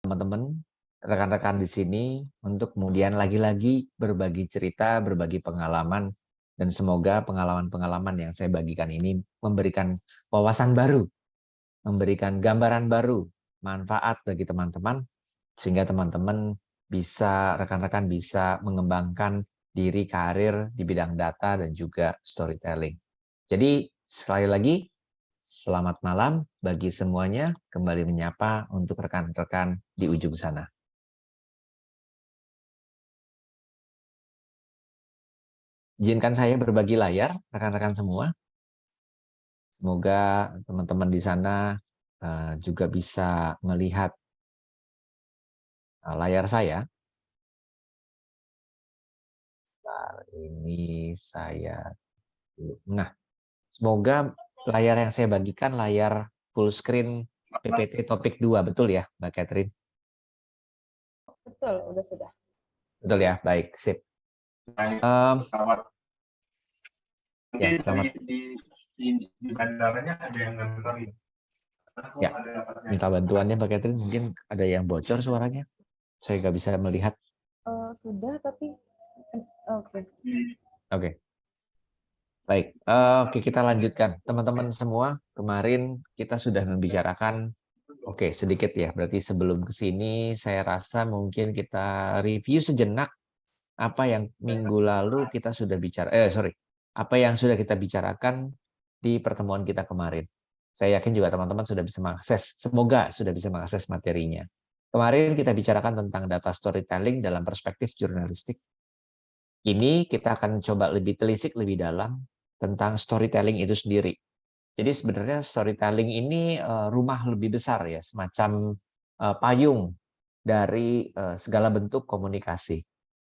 teman-teman, rekan-rekan di sini untuk kemudian lagi-lagi berbagi cerita, berbagi pengalaman, dan semoga pengalaman-pengalaman yang saya bagikan ini memberikan wawasan baru, memberikan gambaran baru, manfaat bagi teman-teman, sehingga teman-teman bisa, rekan-rekan bisa mengembangkan diri karir di bidang data dan juga storytelling. Jadi sekali lagi, selamat malam bagi semuanya, kembali menyapa untuk rekan-rekan di ujung sana. Izinkan saya berbagi layar, rekan-rekan semua. Semoga teman-teman di sana juga bisa melihat layar saya. Ini saya. Nah, semoga layar yang saya bagikan layar full screen PPT topik 2, betul ya, Mbak Catherine? Betul, udah sudah. Betul ya, baik, sip. Pesawat. Ya, Mungkin selamat. di bandaranya ada yang nganterin. Ya, minta bantuannya Mbak Catherine, mungkin ada yang bocor suaranya. Saya nggak bisa melihat. Sudah, tapi oke. Oke. Baik, oke kita lanjutkan. Teman-teman semua, kemarin kita sudah membicarakan, oke sedikit ya, berarti sebelum ke sini saya rasa mungkin kita review sejenak apa yang minggu lalu kita sudah bicara, apa yang sudah kita bicarakan di pertemuan kita kemarin. Saya yakin juga teman-teman sudah bisa mengakses, semoga sudah bisa mengakses materinya. Kemarin kita bicarakan tentang data storytelling dalam perspektif jurnalistik. Ini kita akan coba lebih telisik lebih dalam tentang storytelling itu sendiri. Jadi sebenarnya storytelling ini rumah lebih besar ya, semacam payung dari segala bentuk komunikasi.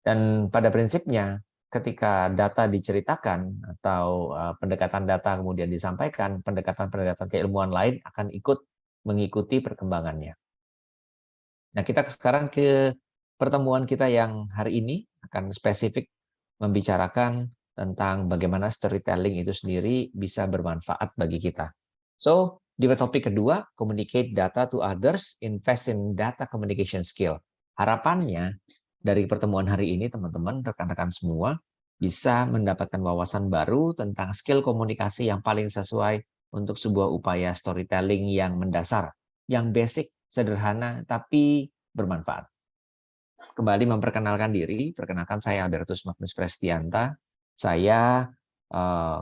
Dan pada prinsipnya ketika data diceritakan atau pendekatan data kemudian disampaikan, pendekatan-pendekatan keilmuan lain akan ikut mengikuti perkembangannya. Nah, kita sekarang ke pertemuan kita yang hari ini akan spesifik membicarakan tentang bagaimana storytelling itu sendiri bisa bermanfaat bagi kita. So, di topik kedua, communicate data to others, invest in data communication skill. Harapannya dari pertemuan hari ini, teman-teman, rekan-rekan semua, bisa mendapatkan wawasan baru tentang skill komunikasi yang paling sesuai untuk sebuah upaya storytelling yang mendasar, yang basic, sederhana, tapi bermanfaat. Kembali memperkenalkan diri, perkenalkan saya Albertus Magnus Prestianta. Saya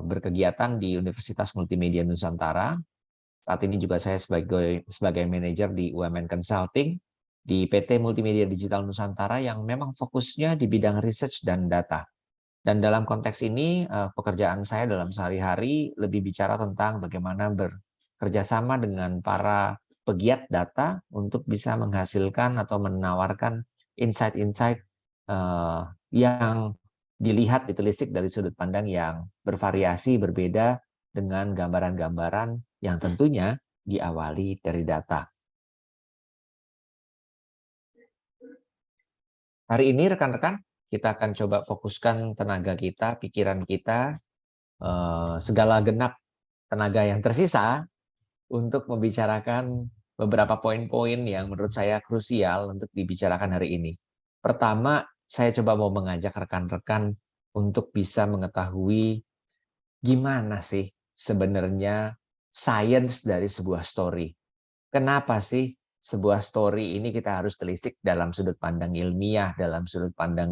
berkegiatan di Universitas Multimedia Nusantara. Saat ini juga saya sebagai manajer di UMN Consulting di PT Multimedia Digital Nusantara yang memang fokusnya di bidang research dan data. Dan dalam konteks ini, pekerjaan saya dalam sehari-hari lebih bicara tentang bagaimana bekerja sama dengan para pegiat data untuk bisa menghasilkan atau menawarkan insight-insight yang dilihat, ditelisik dari sudut pandang yang bervariasi, berbeda dengan gambaran-gambaran yang tentunya diawali dari data. Hari ini rekan-rekan, kita akan coba fokuskan tenaga kita, pikiran kita, segala genap tenaga yang tersisa untuk membicarakan beberapa poin-poin yang menurut saya krusial untuk dibicarakan hari ini. Pertama, saya coba mau mengajak rekan-rekan untuk bisa mengetahui gimana sih sebenarnya sains dari sebuah story. Kenapa sih sebuah story ini kita harus telisik dalam sudut pandang ilmiah, dalam sudut pandang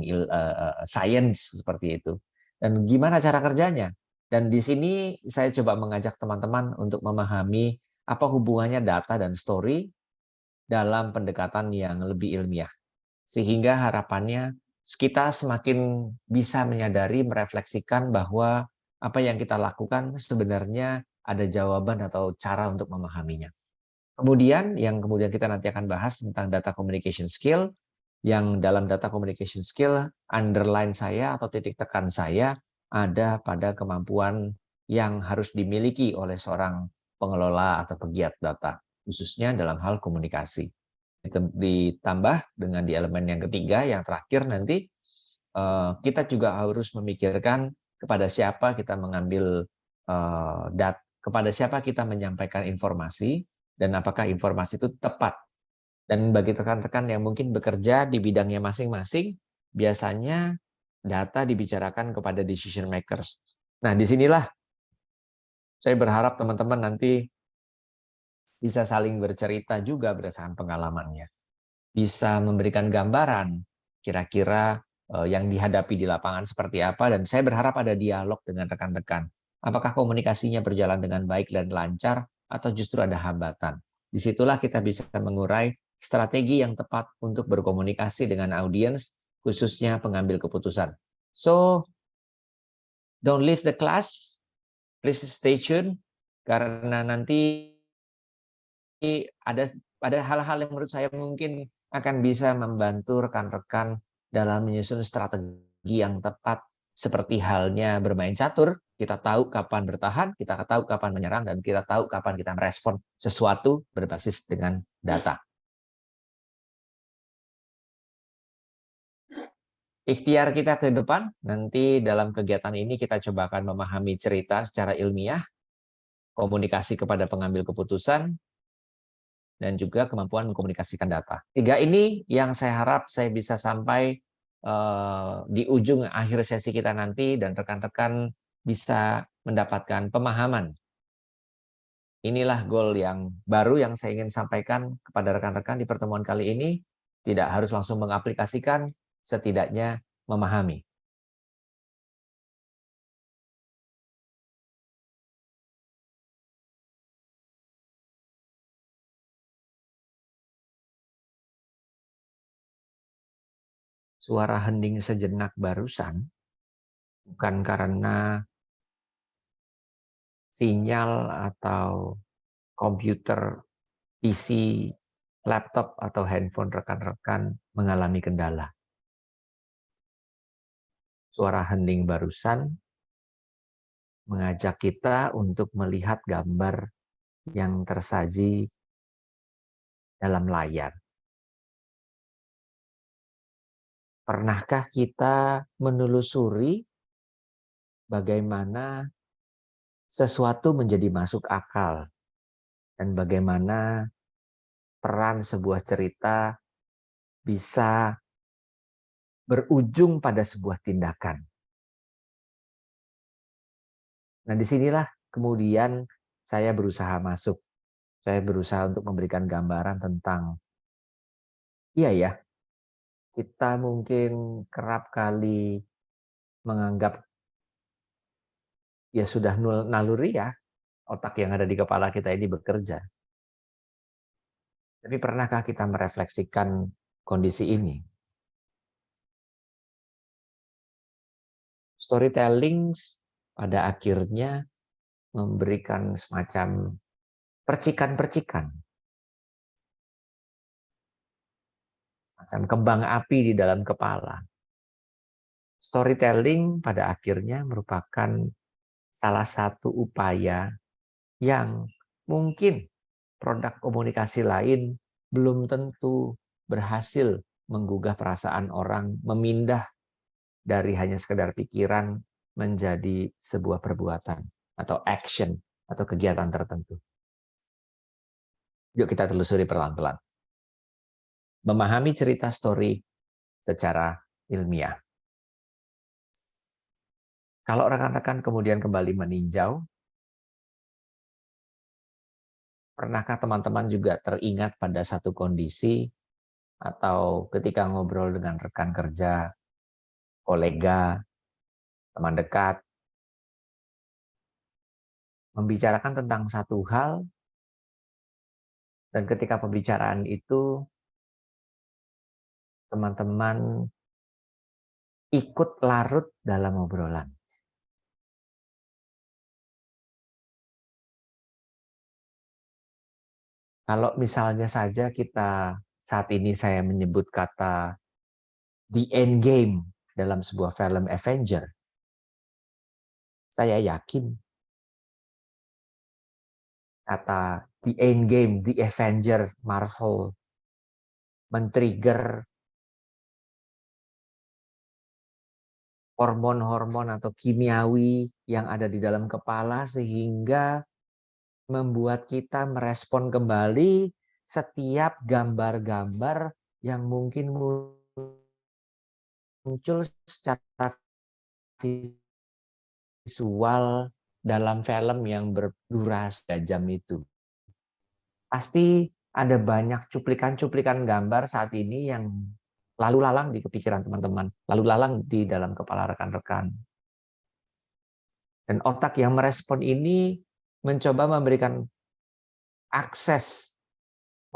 sains seperti itu. Dan gimana cara kerjanya? Dan di sini saya coba mengajak teman-teman untuk memahami apa hubungannya data dan story dalam pendekatan yang lebih ilmiah. Sehingga harapannya kita semakin bisa menyadari, merefleksikan bahwa apa yang kita lakukan sebenarnya ada jawaban atau cara untuk memahaminya. Kemudian yang kemudian kita nanti akan bahas tentang data communication skill, yang dalam data communication skill underline saya atau titik tekan saya ada pada kemampuan yang harus dimiliki oleh seorang pengelola atau pegiat data, khususnya dalam hal komunikasi. Ditambah dengan di elemen yang ketiga, yang terakhir nanti, kita juga harus memikirkan kepada siapa kita mengambil kepada siapa kita menyampaikan informasi, dan apakah informasi itu tepat Dan bagi rekan-rekan yang mungkin bekerja di bidangnya masing-masing, biasanya data dibicarakan kepada decision makers. Nah, disinilah saya berharap teman-teman nanti bisa saling bercerita juga berdasarkan pengalamannya. Bisa memberikan gambaran kira-kira yang dihadapi di lapangan seperti apa, dan saya berharap ada dialog dengan rekan-rekan. Apakah komunikasinya berjalan dengan baik dan lancar, atau justru ada hambatan. Disitulah kita bisa mengurai strategi yang tepat untuk berkomunikasi dengan audiens, khususnya pengambil keputusan. So, don't leave the class, please stay tuned, karena nanti ada hal-hal yang menurut saya mungkin akan bisa membantu rekan-rekan dalam menyusun strategi yang tepat, seperti halnya bermain catur. Kita tahu kapan bertahan, kita tahu kapan menyerang, dan kita tahu kapan kita merespon sesuatu berbasis dengan data. Ikhtiar kita ke depan, nanti dalam kegiatan ini kita coba akan memahami cerita secara ilmiah, komunikasi kepada pengambil keputusan, dan juga kemampuan mengkomunikasikan data. 3 ini yang saya harap saya bisa sampai di ujung akhir sesi kita nanti, dan rekan-rekan bisa mendapatkan pemahaman. Inilah goal yang baru yang saya ingin sampaikan kepada rekan-rekan di pertemuan kali ini. Tidak harus langsung mengaplikasikan, setidaknya memahami. Suara hening sejenak barusan bukan karena sinyal atau komputer, PC, laptop, atau handphone rekan-rekan mengalami kendala. Suara hening barusan mengajak kita untuk melihat gambar yang tersaji dalam layar. Pernahkah kita menelusuri bagaimana sesuatu menjadi masuk akal, dan bagaimana peran sebuah cerita bisa berujung pada sebuah tindakan? Nah, disinilah kemudian saya berusaha masuk. Saya berusaha untuk memberikan gambaran tentang, iya ya, kita mungkin kerap kali menganggap ya sudah naluri ya, otak yang ada di kepala kita ini bekerja. Tapi pernahkah kita merefleksikan kondisi ini? Storytelling pada akhirnya memberikan semacam percikan-percikan, macam kembang api di dalam kepala. Storytelling pada akhirnya merupakan salah satu upaya yang mungkin produk komunikasi lain belum tentu berhasil menggugah perasaan orang, memindah dari hanya sekedar pikiran menjadi sebuah perbuatan atau action atau kegiatan tertentu. Yuk kita telusuri pelan-pelan. Memahami cerita story secara ilmiah. Kalau rekan-rekan kemudian kembali meninjau, pernahkah teman-teman juga teringat pada satu kondisi atau ketika ngobrol dengan rekan kerja, kolega, teman dekat, membicarakan tentang satu hal, dan ketika pembicaraan itu teman-teman ikut larut dalam obrolan. Kalau misalnya saja kita saat ini saya menyebut kata the end game dalam sebuah film Avenger, saya yakin kata the end game, the Avenger Marvel men-trigger hormon-hormon atau kimiawi yang ada di dalam kepala sehingga membuat kita merespon kembali setiap gambar-gambar yang mungkin muncul secara visual dalam film yang berdurasi 3 jam itu. Pasti ada banyak cuplikan-cuplikan gambar saat ini yang lalu lalang di kepikiran teman-teman, lalu lalang di dalam kepala rekan-rekan. Dan otak yang merespon ini mencoba memberikan akses,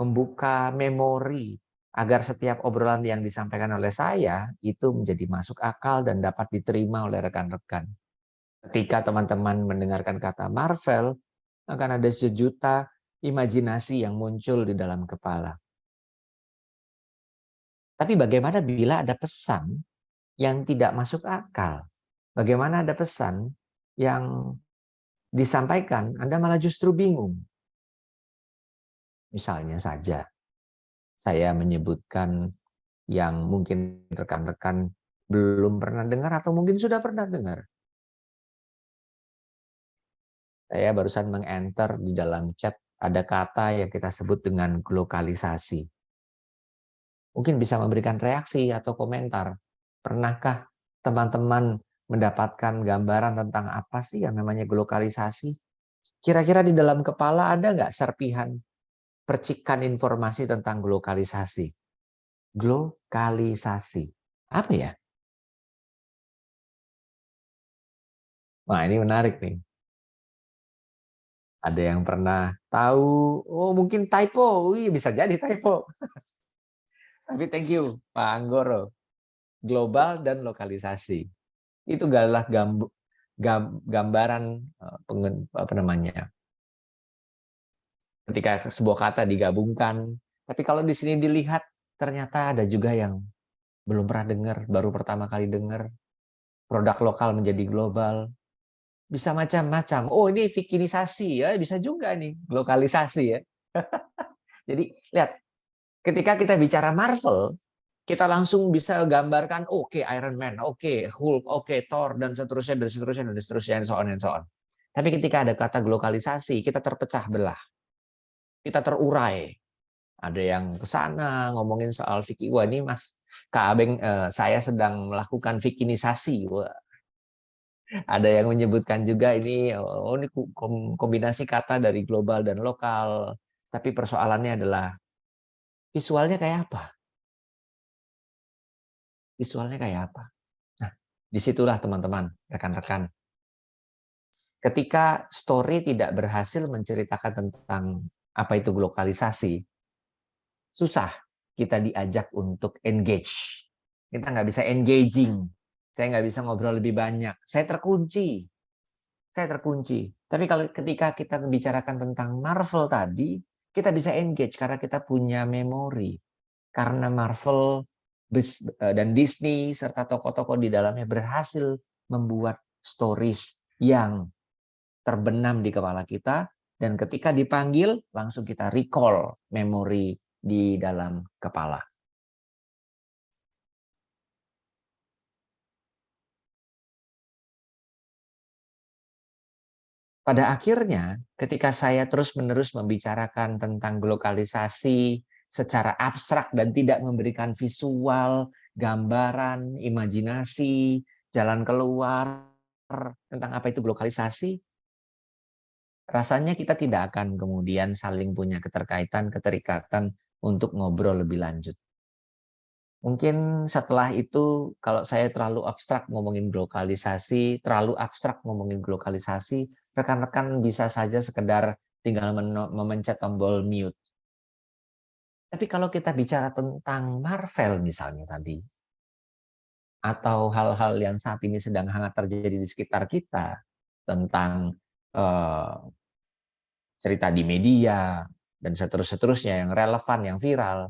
membuka memori, agar setiap obrolan yang disampaikan oleh saya itu menjadi masuk akal dan dapat diterima oleh rekan-rekan. Ketika teman-teman mendengarkan kata Marvel, akan ada sejuta imajinasi yang muncul di dalam kepala. Tapi bagaimana bila ada pesan yang tidak masuk akal? Bagaimana ada pesan yang disampaikan, Anda malah justru bingung? Misalnya saja, saya menyebutkan yang mungkin rekan-rekan belum pernah dengar atau mungkin sudah pernah dengar. Saya barusan meng-enter di dalam chat ada kata yang kita sebut dengan glokalisasi. Mungkin bisa memberikan reaksi atau komentar. Pernahkah teman-teman mendapatkan gambaran tentang apa sih yang namanya glokalisasi? Kira-kira di dalam kepala ada nggak serpihan percikan informasi tentang glokalisasi? Glokalisasi. Apa ya? Wah, ini menarik nih. Ada yang pernah tahu? Oh, mungkin typo. Wih, bisa jadi typo. Tapi thank you, Pak Anggoro. Global dan lokalisasi. Itu adalah gambaran apa namanya? Ketika sebuah kata digabungkan. Tapi kalau di sini dilihat, ternyata ada juga yang belum pernah dengar, baru pertama kali dengar. Produk lokal menjadi global. Bisa macam-macam. Oh, ini vikinisasi ya, bisa juga nih, lokalisasi ya. Jadi lihat, ketika kita bicara Marvel, kita langsung bisa gambarkan, oke, Iron Man, oke, Hulk, oke, Thor, dan seterusnya, dan seterusnya, dan seterusnya, and so on, and so on. Tapi ketika ada kata glokalisasi, kita terpecah belah. Kita terurai. Ada yang ke sana ngomongin soal fikih. Wah, ini Mas Kak Abeng, saya sedang melakukan fikinisasi. Wah. Ada yang menyebutkan juga ini, oh ini kombinasi kata dari global dan lokal. Tapi persoalannya adalah visualnya kayak apa? Visualnya kayak apa? Nah, disitulah teman-teman, rekan-rekan. Ketika story tidak berhasil menceritakan tentang apa itu globalisasi, susah kita diajak untuk engage. Kita nggak bisa engaging. Saya nggak bisa ngobrol lebih banyak. Saya terkunci. Tapi kalau ketika kita membicarakan tentang Marvel tadi, kita bisa engage karena kita punya memori. Karena Marvel dan Disney serta tokoh-tokoh di dalamnya berhasil membuat stories yang terbenam di kepala kita, dan ketika dipanggil langsung kita recall memori di dalam kepala. Pada akhirnya, ketika saya terus-menerus membicarakan tentang globalisasi secara abstrak dan tidak memberikan visual, gambaran, imajinasi, jalan keluar tentang apa itu globalisasi, rasanya kita tidak akan kemudian saling punya keterikatan untuk ngobrol lebih lanjut. Mungkin setelah itu, kalau saya terlalu abstrak ngomongin globalisasi, rekan-rekan bisa saja sekedar tinggal memencet tombol mute. Tapi kalau kita bicara tentang Marvel misalnya tadi, atau hal-hal yang saat ini sedang hangat terjadi di sekitar kita, tentang cerita di media, dan seterusnya yang relevan, yang viral,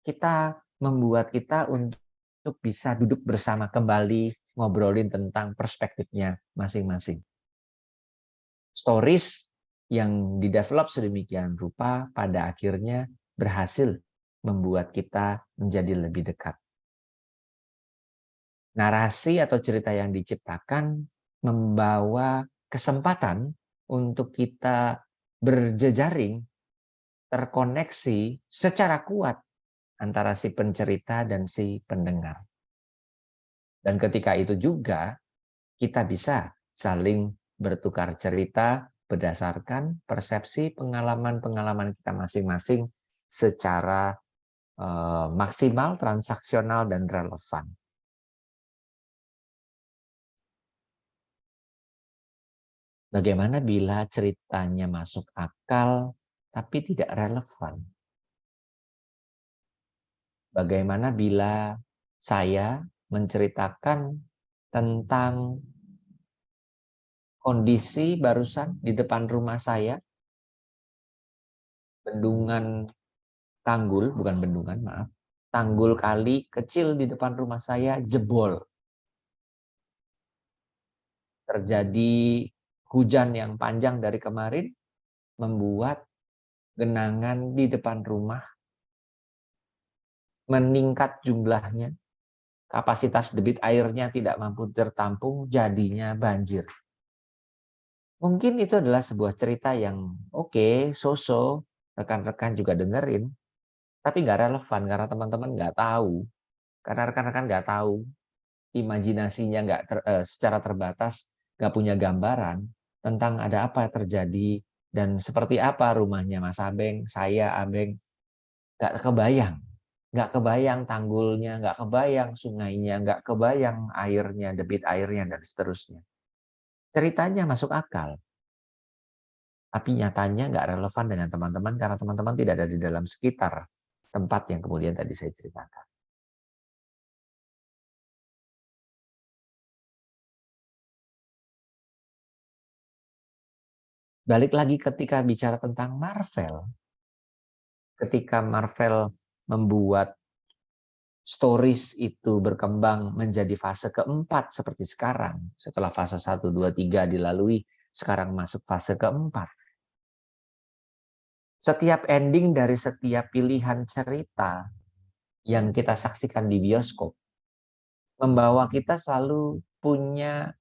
kita membuat kita untuk bisa duduk bersama kembali ngobrolin tentang perspektifnya masing-masing. Stories yang didevelop sedemikian rupa pada akhirnya berhasil membuat kita menjadi lebih dekat. Narasi atau cerita yang diciptakan membawa kesempatan untuk kita berjejaring terkoneksi secara kuat antara si pencerita dan si pendengar. Dan ketika itu juga kita bisa saling bertukar cerita berdasarkan persepsi pengalaman-pengalaman kita masing-masing secara maksimal, transaksional, dan relevan. Bagaimana bila ceritanya masuk akal tapi tidak relevan? Bagaimana bila saya menceritakan tentang kondisi barusan di depan rumah saya, bendungan tanggul, bukan bendungan, maaf, tanggul kali kecil di depan rumah saya jebol. Terjadi hujan yang panjang dari kemarin, membuat genangan di depan rumah meningkat jumlahnya, kapasitas debit airnya tidak mampu tertampung, jadinya banjir. Mungkin itu adalah sebuah cerita yang oke, so-so, rekan-rekan juga dengerin, tapi nggak relevan karena teman-teman nggak tahu, karena rekan-rekan nggak tahu, imajinasinya secara terbatas, nggak punya gambaran tentang ada apa terjadi dan seperti apa rumahnya Mas Abeng, saya Abeng, nggak kebayang tanggulnya, nggak kebayang sungainya, nggak kebayang airnya, debit airnya, dan seterusnya. Ceritanya masuk akal, tapi nyatanya nggak relevan dengan teman-teman karena teman-teman tidak ada di dalam sekitar tempat yang kemudian tadi saya ceritakan. Balik lagi ketika bicara tentang Marvel. Ketika Marvel membuat stories itu berkembang menjadi fase keempat seperti sekarang. Setelah fase 1, 2, 3 dilalui, sekarang masuk fase keempat. Setiap ending dari setiap pilihan cerita yang kita saksikan di bioskop membawa kita selalu punya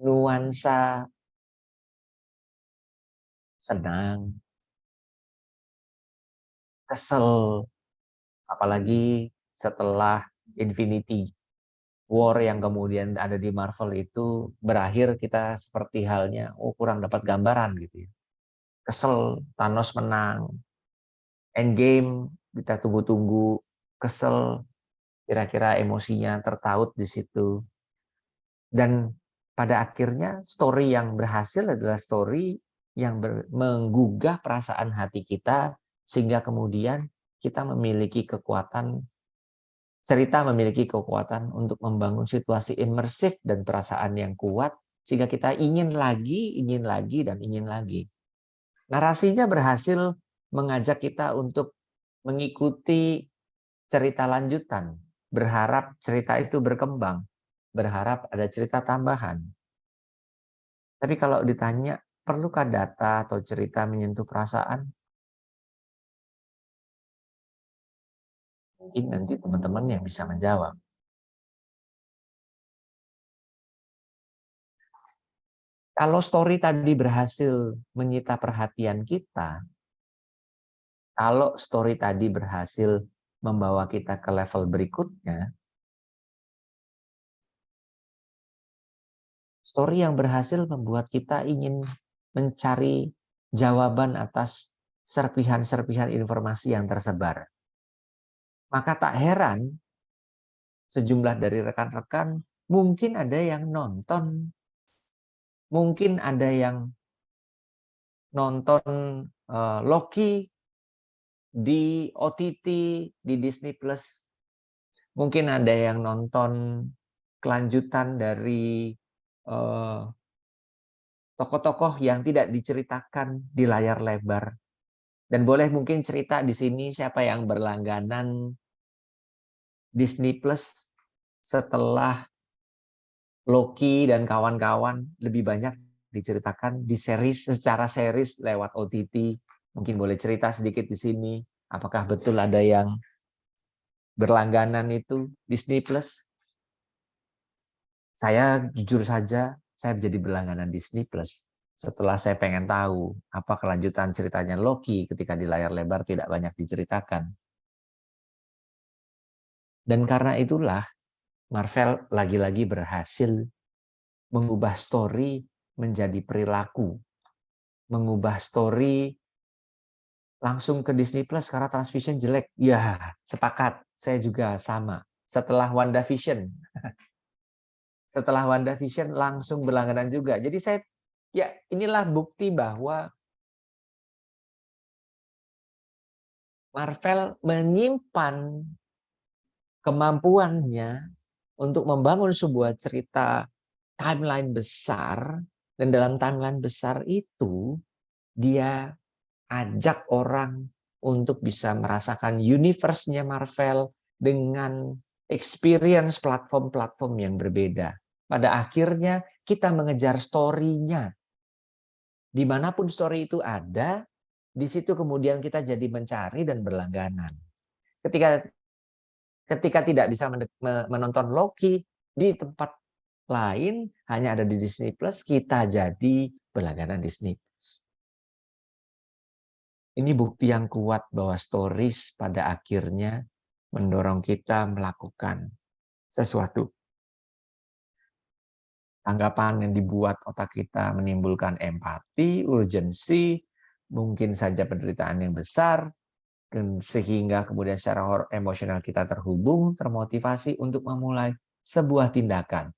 nuansa senang, kesel, apalagi setelah Infinity War yang kemudian ada di Marvel itu berakhir, kita seperti halnya kurang dapat gambaran gitu ya. Kesel Thanos menang, Endgame kita tunggu-tunggu, kesel, kira-kira emosinya tertaut di situ. Dan pada akhirnya story yang berhasil adalah story yang menggugah perasaan hati kita sehingga kemudian kita memiliki kekuatan, cerita memiliki kekuatan untuk membangun situasi imersif dan perasaan yang kuat sehingga kita ingin lagi, dan ingin lagi. Narasinya berhasil mengajak kita untuk mengikuti cerita lanjutan, berharap cerita itu berkembang, berharap ada cerita tambahan. Tapi kalau ditanya, perlukah data atau cerita menyentuh perasaan? Mungkin nanti teman-teman yang bisa menjawab. Kalau story tadi berhasil menyita perhatian kita, kalau story tadi berhasil membawa kita ke level berikutnya, story yang berhasil membuat kita ingin mencari jawaban atas serpihan-serpihan informasi yang tersebar. Maka tak heran sejumlah dari rekan-rekan mungkin ada yang nonton, mungkin ada yang nonton Loki di OTT, di Disney Plus. Mungkin ada yang nonton kelanjutan dari tokoh-tokoh yang tidak diceritakan di layar lebar. Dan boleh mungkin cerita di sini siapa yang berlangganan Disney Plus setelah Loki dan kawan-kawan lebih banyak diceritakan di series, secara series lewat OTT. Mungkin boleh cerita sedikit di sini. Apakah betul ada yang berlangganan itu Disney Plus? Saya jujur saja, saya menjadi berlangganan Disney Plus. Setelah saya pengen tahu apa kelanjutan ceritanya Loki ketika di layar lebar tidak banyak diceritakan. Dan karena itulah Marvel lagi-lagi berhasil mengubah story menjadi perilaku. Mengubah story langsung ke Disney Plus karena Transvision jelek. Ya, sepakat. Saya juga sama. Setelah WandaVision langsung berlangganan juga. Jadi ya inilah bukti bahwa Marvel menyimpan kemampuannya untuk membangun sebuah cerita timeline besar, dan dalam timeline besar itu dia ajak orang untuk bisa merasakan universe-nya Marvel dengan experience platform-platform yang berbeda. Pada akhirnya kita mengejar story-nya. Dimanapun story itu ada, di situ kemudian kita jadi mencari dan berlangganan. Ketika tidak bisa menonton Loki di tempat lain, hanya ada di Disney Plus, kita jadi berlangganan Disney Plus. Ini bukti yang kuat bahwa stories pada akhirnya mendorong kita melakukan sesuatu. Tanggapan yang dibuat otak kita menimbulkan empati, urgensi, mungkin saja penderitaan yang besar, sehingga kemudian secara emosional kita terhubung, termotivasi untuk memulai sebuah tindakan.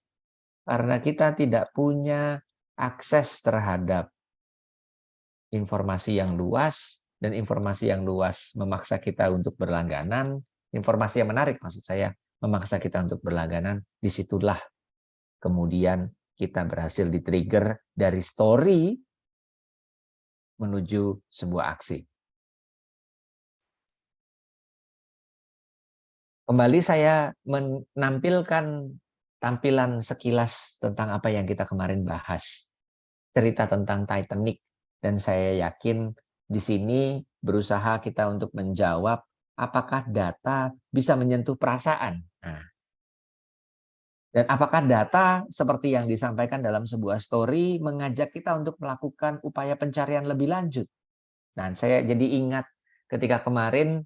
Karena kita tidak punya akses terhadap informasi yang luas, dan informasi yang luas memaksa kita untuk berlangganan, informasi yang menarik maksud saya, memaksa kita untuk berlangganan, disitulah kemudian kita berhasil di-trigger dari story menuju sebuah aksi. Kembali saya menampilkan tampilan sekilas tentang apa yang kita kemarin bahas. Cerita tentang Titanic. Dan saya yakin di sini berusaha kita untuk menjawab apakah data bisa menyentuh perasaan. Nah, dan apakah data seperti yang disampaikan dalam sebuah story mengajak kita untuk melakukan upaya pencarian lebih lanjut. Nah, saya jadi ingat ketika kemarin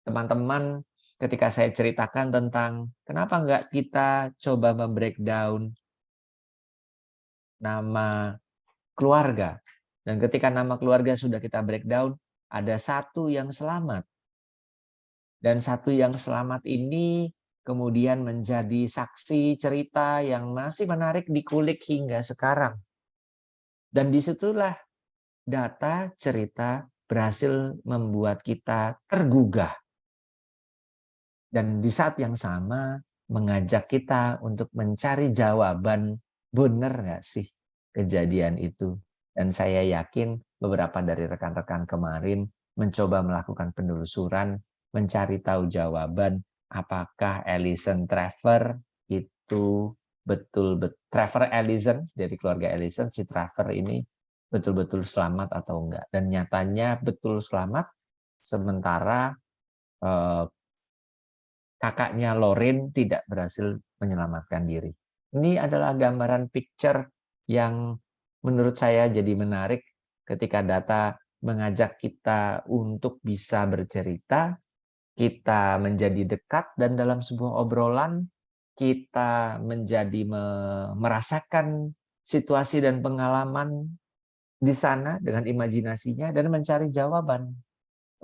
teman-teman ketika saya ceritakan tentang kenapa nggak kita coba membreakdown nama keluarga. Dan ketika nama keluarga sudah kita breakdown, ada satu yang selamat. Dan satu yang selamat ini kemudian menjadi saksi cerita yang masih menarik dikulik hingga sekarang. Dan disitulah data cerita berhasil membuat kita tergugah. Dan di saat yang sama mengajak kita untuk mencari jawaban, benar nggak sih kejadian itu? Dan saya yakin beberapa dari rekan-rekan kemarin mencoba melakukan penelusuran, mencari tahu jawaban apakah Ellison Trevor itu Trevor Ellison dari keluarga Ellison, si Trevor ini betul-betul selamat atau enggak. Dan nyatanya betul selamat, sementara kakaknya Lorin tidak berhasil menyelamatkan diri. Ini adalah gambaran picture yang menurut saya jadi menarik ketika data mengajak kita untuk bisa bercerita, kita menjadi dekat, dan dalam sebuah obrolan kita menjadi merasakan situasi dan pengalaman di sana dengan imajinasinya dan mencari jawaban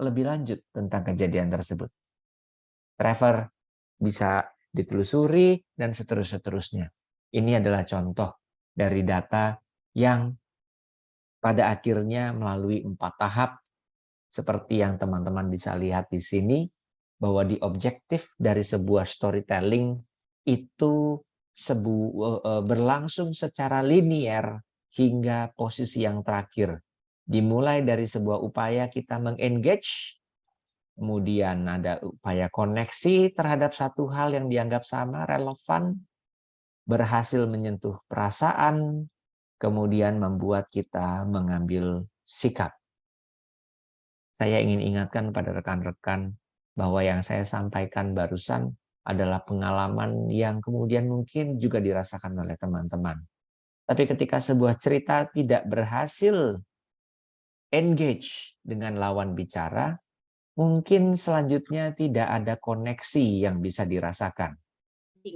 lebih lanjut tentang kejadian tersebut. Trevor bisa ditelusuri, dan seterusnya. Ini adalah contoh dari data yang pada akhirnya melalui 4 tahap, seperti yang teman-teman bisa lihat di sini, bahwa di objektif dari sebuah storytelling itu berlangsung secara linier hingga posisi yang terakhir. Dimulai dari sebuah upaya kita mengengage, kemudian ada upaya koneksi terhadap satu hal yang dianggap sama, relevan, berhasil menyentuh perasaan, kemudian membuat kita mengambil sikap. Saya ingin ingatkan pada rekan-rekan bahwa yang saya sampaikan barusan adalah pengalaman yang kemudian mungkin juga dirasakan oleh teman-teman. Tapi ketika sebuah cerita tidak berhasil engage dengan lawan bicara, mungkin selanjutnya tidak ada koneksi yang bisa dirasakan.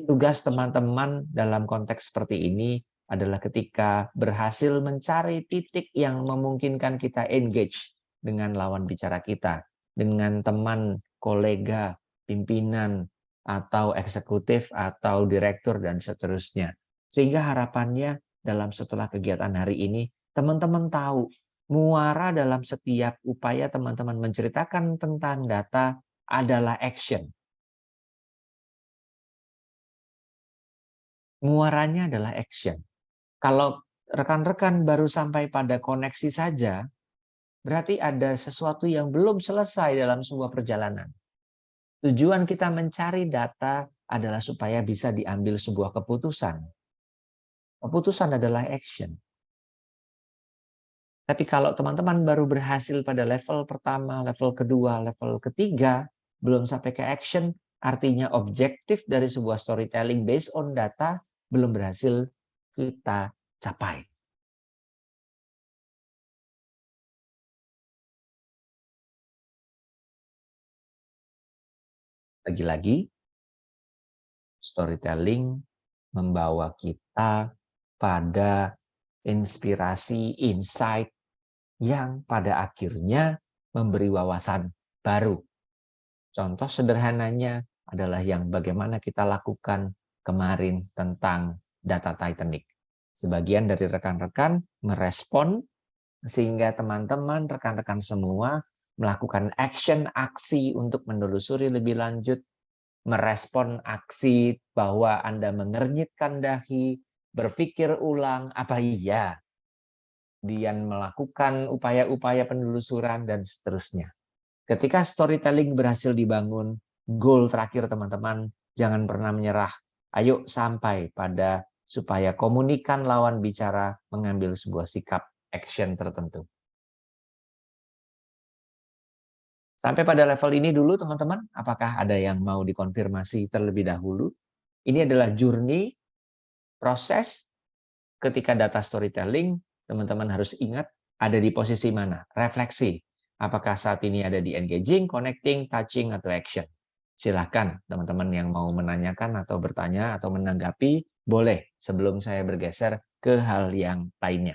Tugas teman-teman dalam konteks seperti ini adalah ketika berhasil mencari titik yang memungkinkan kita engage dengan lawan bicara kita, dengan teman, kolega, pimpinan, atau eksekutif, atau direktur, dan seterusnya. Sehingga harapannya dalam setelah kegiatan hari ini, teman-teman tahu muara dalam setiap upaya teman-teman menceritakan tentang data adalah action. Muaranya adalah action. Kalau rekan-rekan baru sampai pada koneksi saja, berarti ada sesuatu yang belum selesai dalam sebuah perjalanan. Tujuan kita mencari data adalah supaya bisa diambil sebuah keputusan. Keputusan adalah action. Tapi kalau teman-teman baru berhasil pada level pertama, level kedua, level ketiga, belum sampai ke action, artinya objektif dari sebuah storytelling based on data belum berhasil kita capai. Lagi-lagi, storytelling membawa kita pada inspirasi, insight yang pada akhirnya memberi wawasan baru. Contoh sederhananya adalah yang bagaimana kita lakukan kemarin tentang data Titanic. Sebagian dari rekan-rekan merespon sehingga teman-teman, rekan-rekan semua melakukan aksi untuk menelusuri lebih lanjut, merespon aksi bahwa Anda mengernyitkan dahi, berpikir ulang, apa iya, Dian melakukan upaya-upaya penelusuran, dan seterusnya. Ketika storytelling berhasil dibangun, goal terakhir teman-teman, jangan pernah menyerah. Ayo sampai pada supaya komunikan lawan bicara mengambil sebuah sikap action tertentu. Sampai pada level ini dulu teman-teman, apakah ada yang mau dikonfirmasi terlebih dahulu? Ini adalah journey, proses ketika data storytelling, teman-teman harus ingat ada di posisi mana, refleksi. Apakah saat ini ada di engaging, connecting, touching, atau action? Silahkan teman-teman yang mau menanyakan atau bertanya atau menanggapi, boleh sebelum saya bergeser ke hal yang lainnya.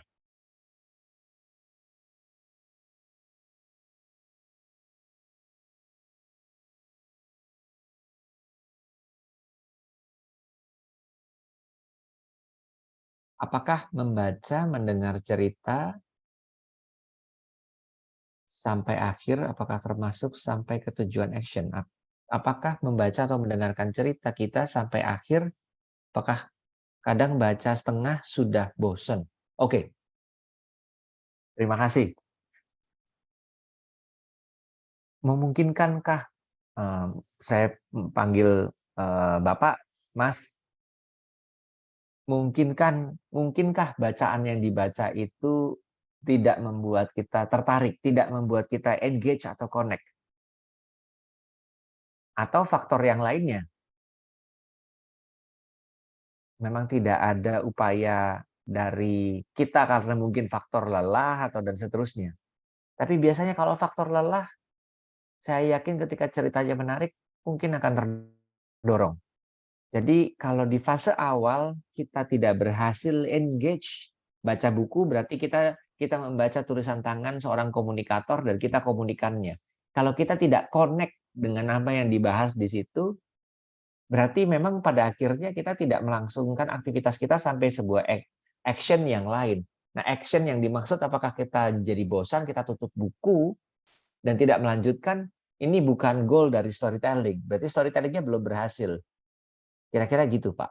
Apakah membaca, mendengar cerita sampai akhir, apakah termasuk sampai ke tujuan action? Apakah membaca atau mendengarkan cerita kita sampai akhir, apakah kadang baca setengah sudah bosan? Oke, terima kasih. Memungkinkankah saya panggil Bapak, Mas? Mungkinkah bacaan yang dibaca itu tidak membuat kita tertarik, tidak membuat kita engage atau connect? Atau faktor yang lainnya? Memang tidak ada upaya dari kita karena mungkin faktor lelah atau dan seterusnya. Tapi biasanya kalau faktor lelah, saya yakin ketika ceritanya menarik, mungkin akan terdorong. Jadi kalau di fase awal kita tidak berhasil engage, baca buku berarti kita membaca tulisan tangan seorang komunikator dan kita komunikannya. Kalau kita tidak connect dengan apa yang dibahas di situ, berarti memang pada akhirnya kita tidak melangsungkan aktivitas kita sampai sebuah action yang lain. Nah, action yang dimaksud apakah kita jadi bosan, kita tutup buku dan tidak melanjutkan, ini bukan goal dari storytelling. Berarti storytellingnya belum berhasil. Kira-kira gitu, Pak.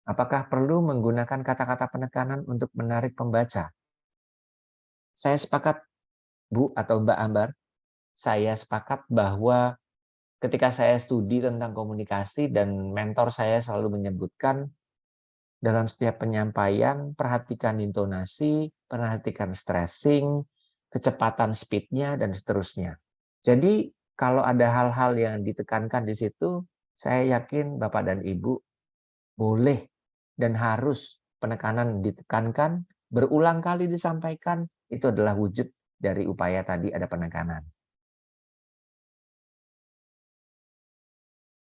Apakah perlu menggunakan kata-kata penekanan untuk menarik pembaca? Saya sepakat, Bu atau Mbak Ambar, saya sepakat bahwa ketika saya studi tentang komunikasi dan mentor saya selalu menyebutkan dalam setiap penyampaian, perhatikan intonasi, perhatikan stressing, kecepatan speed-nya, dan seterusnya. Jadi kalau ada hal-hal yang ditekankan di situ, saya yakin Bapak dan Ibu boleh dan harus penekanan ditekankan, berulang kali disampaikan, itu adalah wujud dari upaya tadi ada penekanan.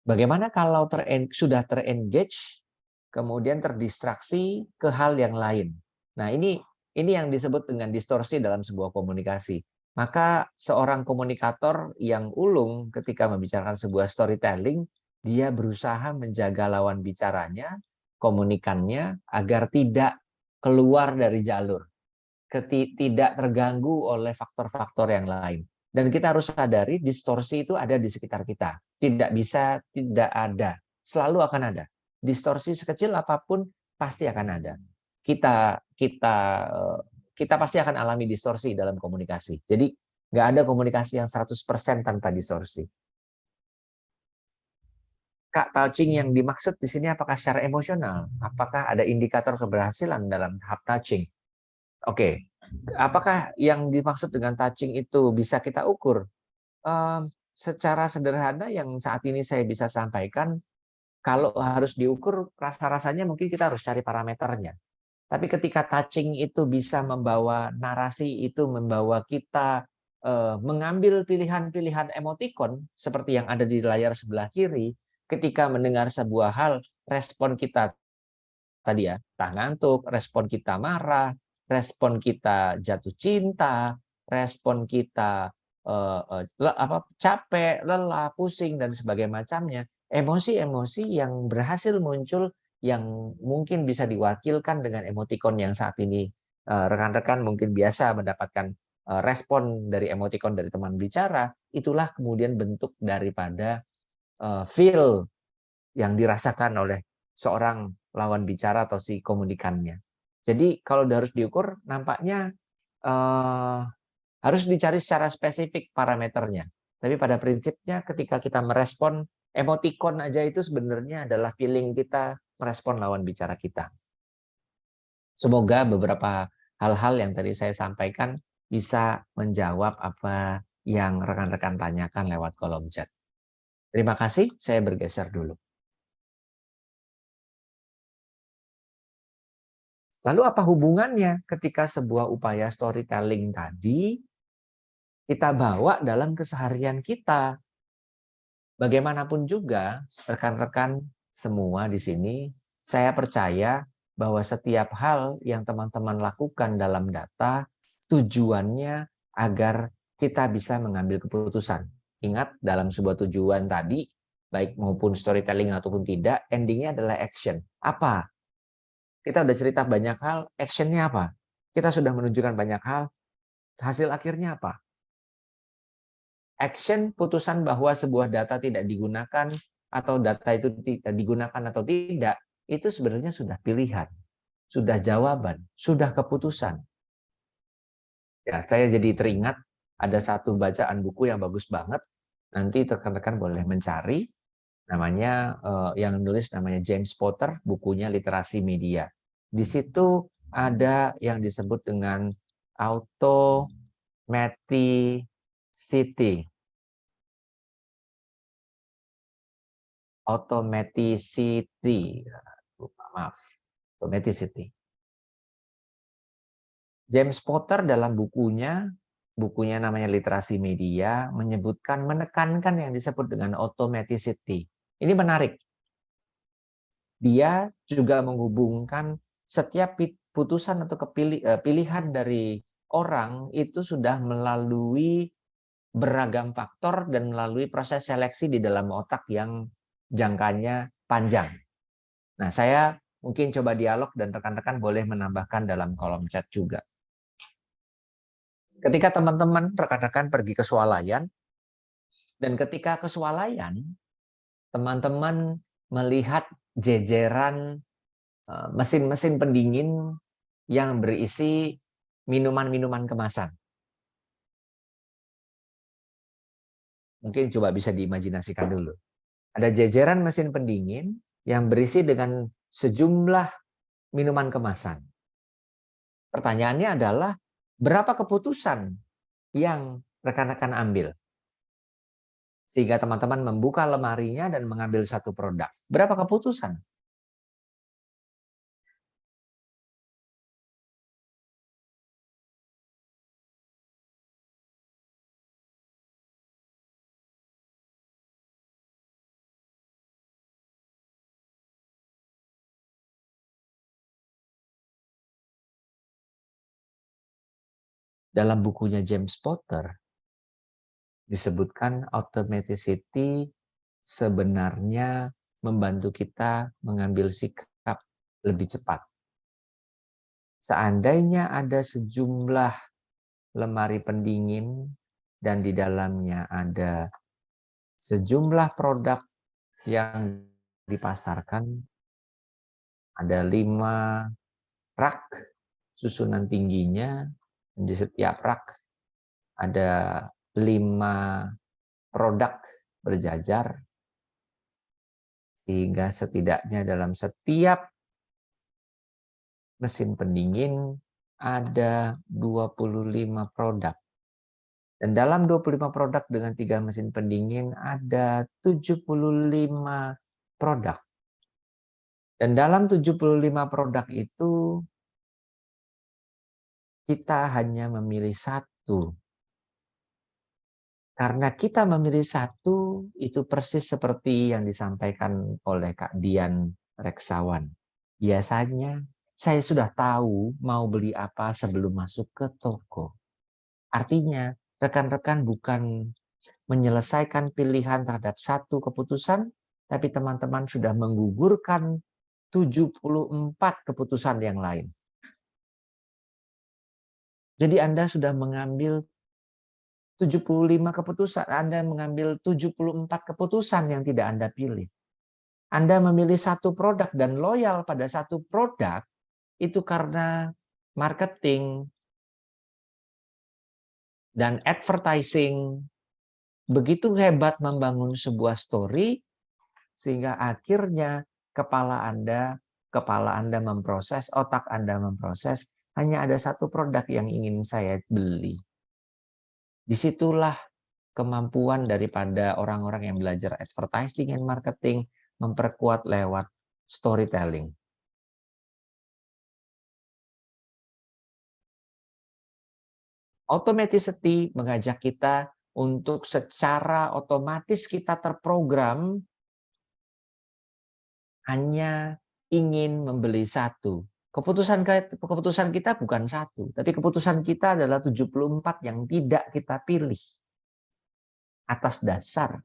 Bagaimana kalau sudah terengage, kemudian terdistraksi ke hal yang lain? Nah, ini yang disebut dengan distorsi dalam sebuah komunikasi. Maka seorang komunikator yang ulung ketika membicarakan sebuah storytelling, dia berusaha menjaga lawan bicaranya, komunikannya, agar tidak keluar dari jalur, tidak terganggu oleh faktor-faktor yang lain. Dan kita harus sadari distorsi itu ada di sekitar kita. Tidak bisa tidak ada. Selalu akan ada. Distorsi sekecil apapun pasti akan ada. Kita pasti akan alami distorsi dalam komunikasi. Jadi nggak ada komunikasi yang 100% tanpa distorsi. Kak, touching yang dimaksud di sini apakah secara emosional? Apakah ada indikator keberhasilan dalam tahap touching? Oke, apakah yang dimaksud dengan touching itu bisa kita ukur? Secara sederhana yang saat ini saya bisa sampaikan, kalau harus diukur rasa-rasanya mungkin kita harus cari parameternya. Tapi ketika touching itu bisa membawa narasi, itu membawa kita mengambil pilihan-pilihan emotikon seperti yang ada di layar sebelah kiri, ketika mendengar sebuah hal, respon kita tadi ya, entah ngantuk, respon kita marah, respon kita jatuh cinta, respon kita capek, lelah, pusing dan sebagainya macamnya. Emosi-emosi yang berhasil muncul yang mungkin bisa diwakilkan dengan emotikon yang saat ini rekan-rekan mungkin biasa mendapatkan respon dari emotikon dari teman bicara, itulah kemudian bentuk daripada feel yang dirasakan oleh seorang lawan bicara atau si komunikannya. Jadi kalau harus diukur, nampaknya harus dicari secara spesifik parameternya. Tapi pada prinsipnya ketika kita merespon emotikon aja itu sebenarnya adalah feeling kita merespon lawan bicara kita. Semoga beberapa hal-hal yang tadi saya sampaikan bisa menjawab apa yang rekan-rekan tanyakan lewat kolom chat. Terima kasih, saya bergeser dulu. Lalu apa hubungannya ketika sebuah upaya storytelling tadi kita bawa dalam keseharian kita? Bagaimanapun juga, rekan-rekan semua di sini, saya percaya bahwa setiap hal yang teman-teman lakukan dalam data, tujuannya agar kita bisa mengambil keputusan. Ingat, dalam sebuah tujuan tadi, baik maupun storytelling ataupun tidak, endingnya adalah action. Apa? Kita udah cerita banyak hal, actionnya apa? Kita sudah menunjukkan banyak hal, hasil akhirnya apa? Action putusan bahwa sebuah data tidak digunakan atau data itu tidak digunakan atau tidak, itu sebenarnya sudah pilihan, sudah jawaban, sudah keputusan. Ya, saya jadi teringat ada satu bacaan buku yang bagus banget. Nanti rekan-rekan boleh mencari. Namanya yang nulis namanya James Potter, bukunya Literasi Media. Di situ ada yang disebut dengan automaticity. Automaticity. James Potter dalam bukunya namanya Literasi Media, menekankan yang disebut dengan automaticity. Ini menarik. Dia juga menghubungkan setiap putusan atau pilihan dari orang itu sudah melalui beragam faktor dan melalui proses seleksi di dalam otak yang jangkanya panjang. Nah, saya mungkin coba dialog dan rekan-rekan boleh menambahkan dalam kolom chat juga. Ketika teman-teman, rekan-rekan pergi ke swalayan, dan ketika ke swalayan, teman-teman melihat jejeran mesin-mesin pendingin yang berisi minuman-minuman kemasan. Mungkin coba bisa diimajinasikan dulu. Ada jejeran mesin pendingin yang berisi dengan sejumlah minuman kemasan. Pertanyaannya adalah, berapa keputusan yang rekan-rekan ambil? Sehingga teman-teman membuka lemarinya dan mengambil satu produk. Berapa keputusan? dalam bukunya James Potter disebutkan automaticity sebenarnya membantu kita mengambil sikap lebih cepat. Seandainya ada sejumlah lemari pendingin dan di dalamnya ada sejumlah produk yang dipasarkan, ada 5 rak susunan tingginya, di setiap rak ada 5 produk berjajar, sehingga setidaknya dalam setiap mesin pendingin ada 25 produk. Dan dalam 25 produk dengan 3 mesin pendingin ada 75 produk. Dan dalam 75 produk itu kita hanya memilih satu. Karena kita memilih satu, itu persis seperti yang disampaikan oleh Kak Dian Reksawan. Biasanya saya sudah tahu mau beli apa sebelum masuk ke toko. Artinya, rekan-rekan bukan menyelesaikan pilihan terhadap satu keputusan, tapi teman-teman sudah menggugurkan 74 keputusan yang lain. Jadi Anda sudah mengambil 75 keputusan, Anda mengambil 74 keputusan yang tidak Anda pilih. Anda memilih satu produk dan loyal pada satu produk, itu karena marketing dan advertising begitu hebat membangun sebuah story, sehingga akhirnya kepala Anda memproses, otak Anda memproses, hanya ada satu produk yang ingin saya beli. Disitulah kemampuan daripada orang-orang yang belajar advertising and marketing memperkuat lewat storytelling. Automaticity mengajak kita untuk secara otomatis kita terprogram hanya ingin membeli satu. Keputusan kita bukan satu, tapi keputusan kita adalah 74 yang tidak kita pilih. Atas dasar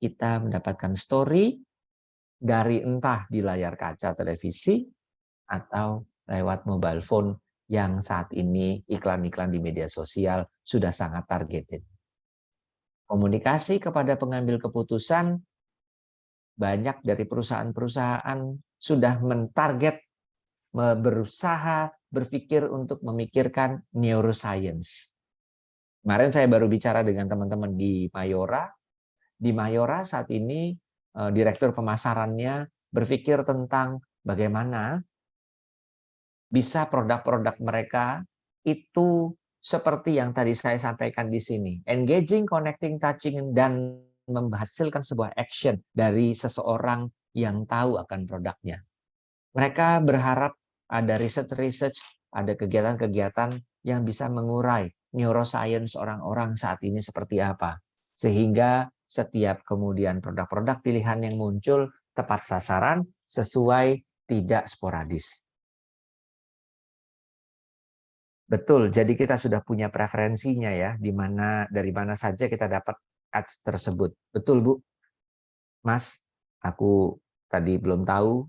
kita mendapatkan story dari entah di layar kaca televisi atau lewat mobile phone yang saat ini iklan-iklan di media sosial sudah sangat targeted. Komunikasi kepada pengambil keputusan, banyak dari perusahaan-perusahaan sudah mentarget, berusaha berpikir untuk memikirkan neuroscience. Kemarin saya baru bicara dengan teman-teman di Mayora. Di Mayora saat ini direktur pemasarannya berpikir tentang bagaimana bisa produk-produk mereka itu seperti yang tadi saya sampaikan di sini. Engaging, connecting, touching, dan menghasilkan sebuah action dari seseorang yang tahu akan produknya. Mereka berharap ada research, ada kegiatan-kegiatan yang bisa mengurai neuroscience orang-orang saat ini seperti apa. Sehingga setiap kemudian produk-produk pilihan yang muncul tepat sasaran, sesuai, tidak sporadis. Betul, jadi kita sudah punya preferensinya ya, dari mana saja kita dapat ads tersebut. Betul, Bu. Mas, aku tadi belum tahu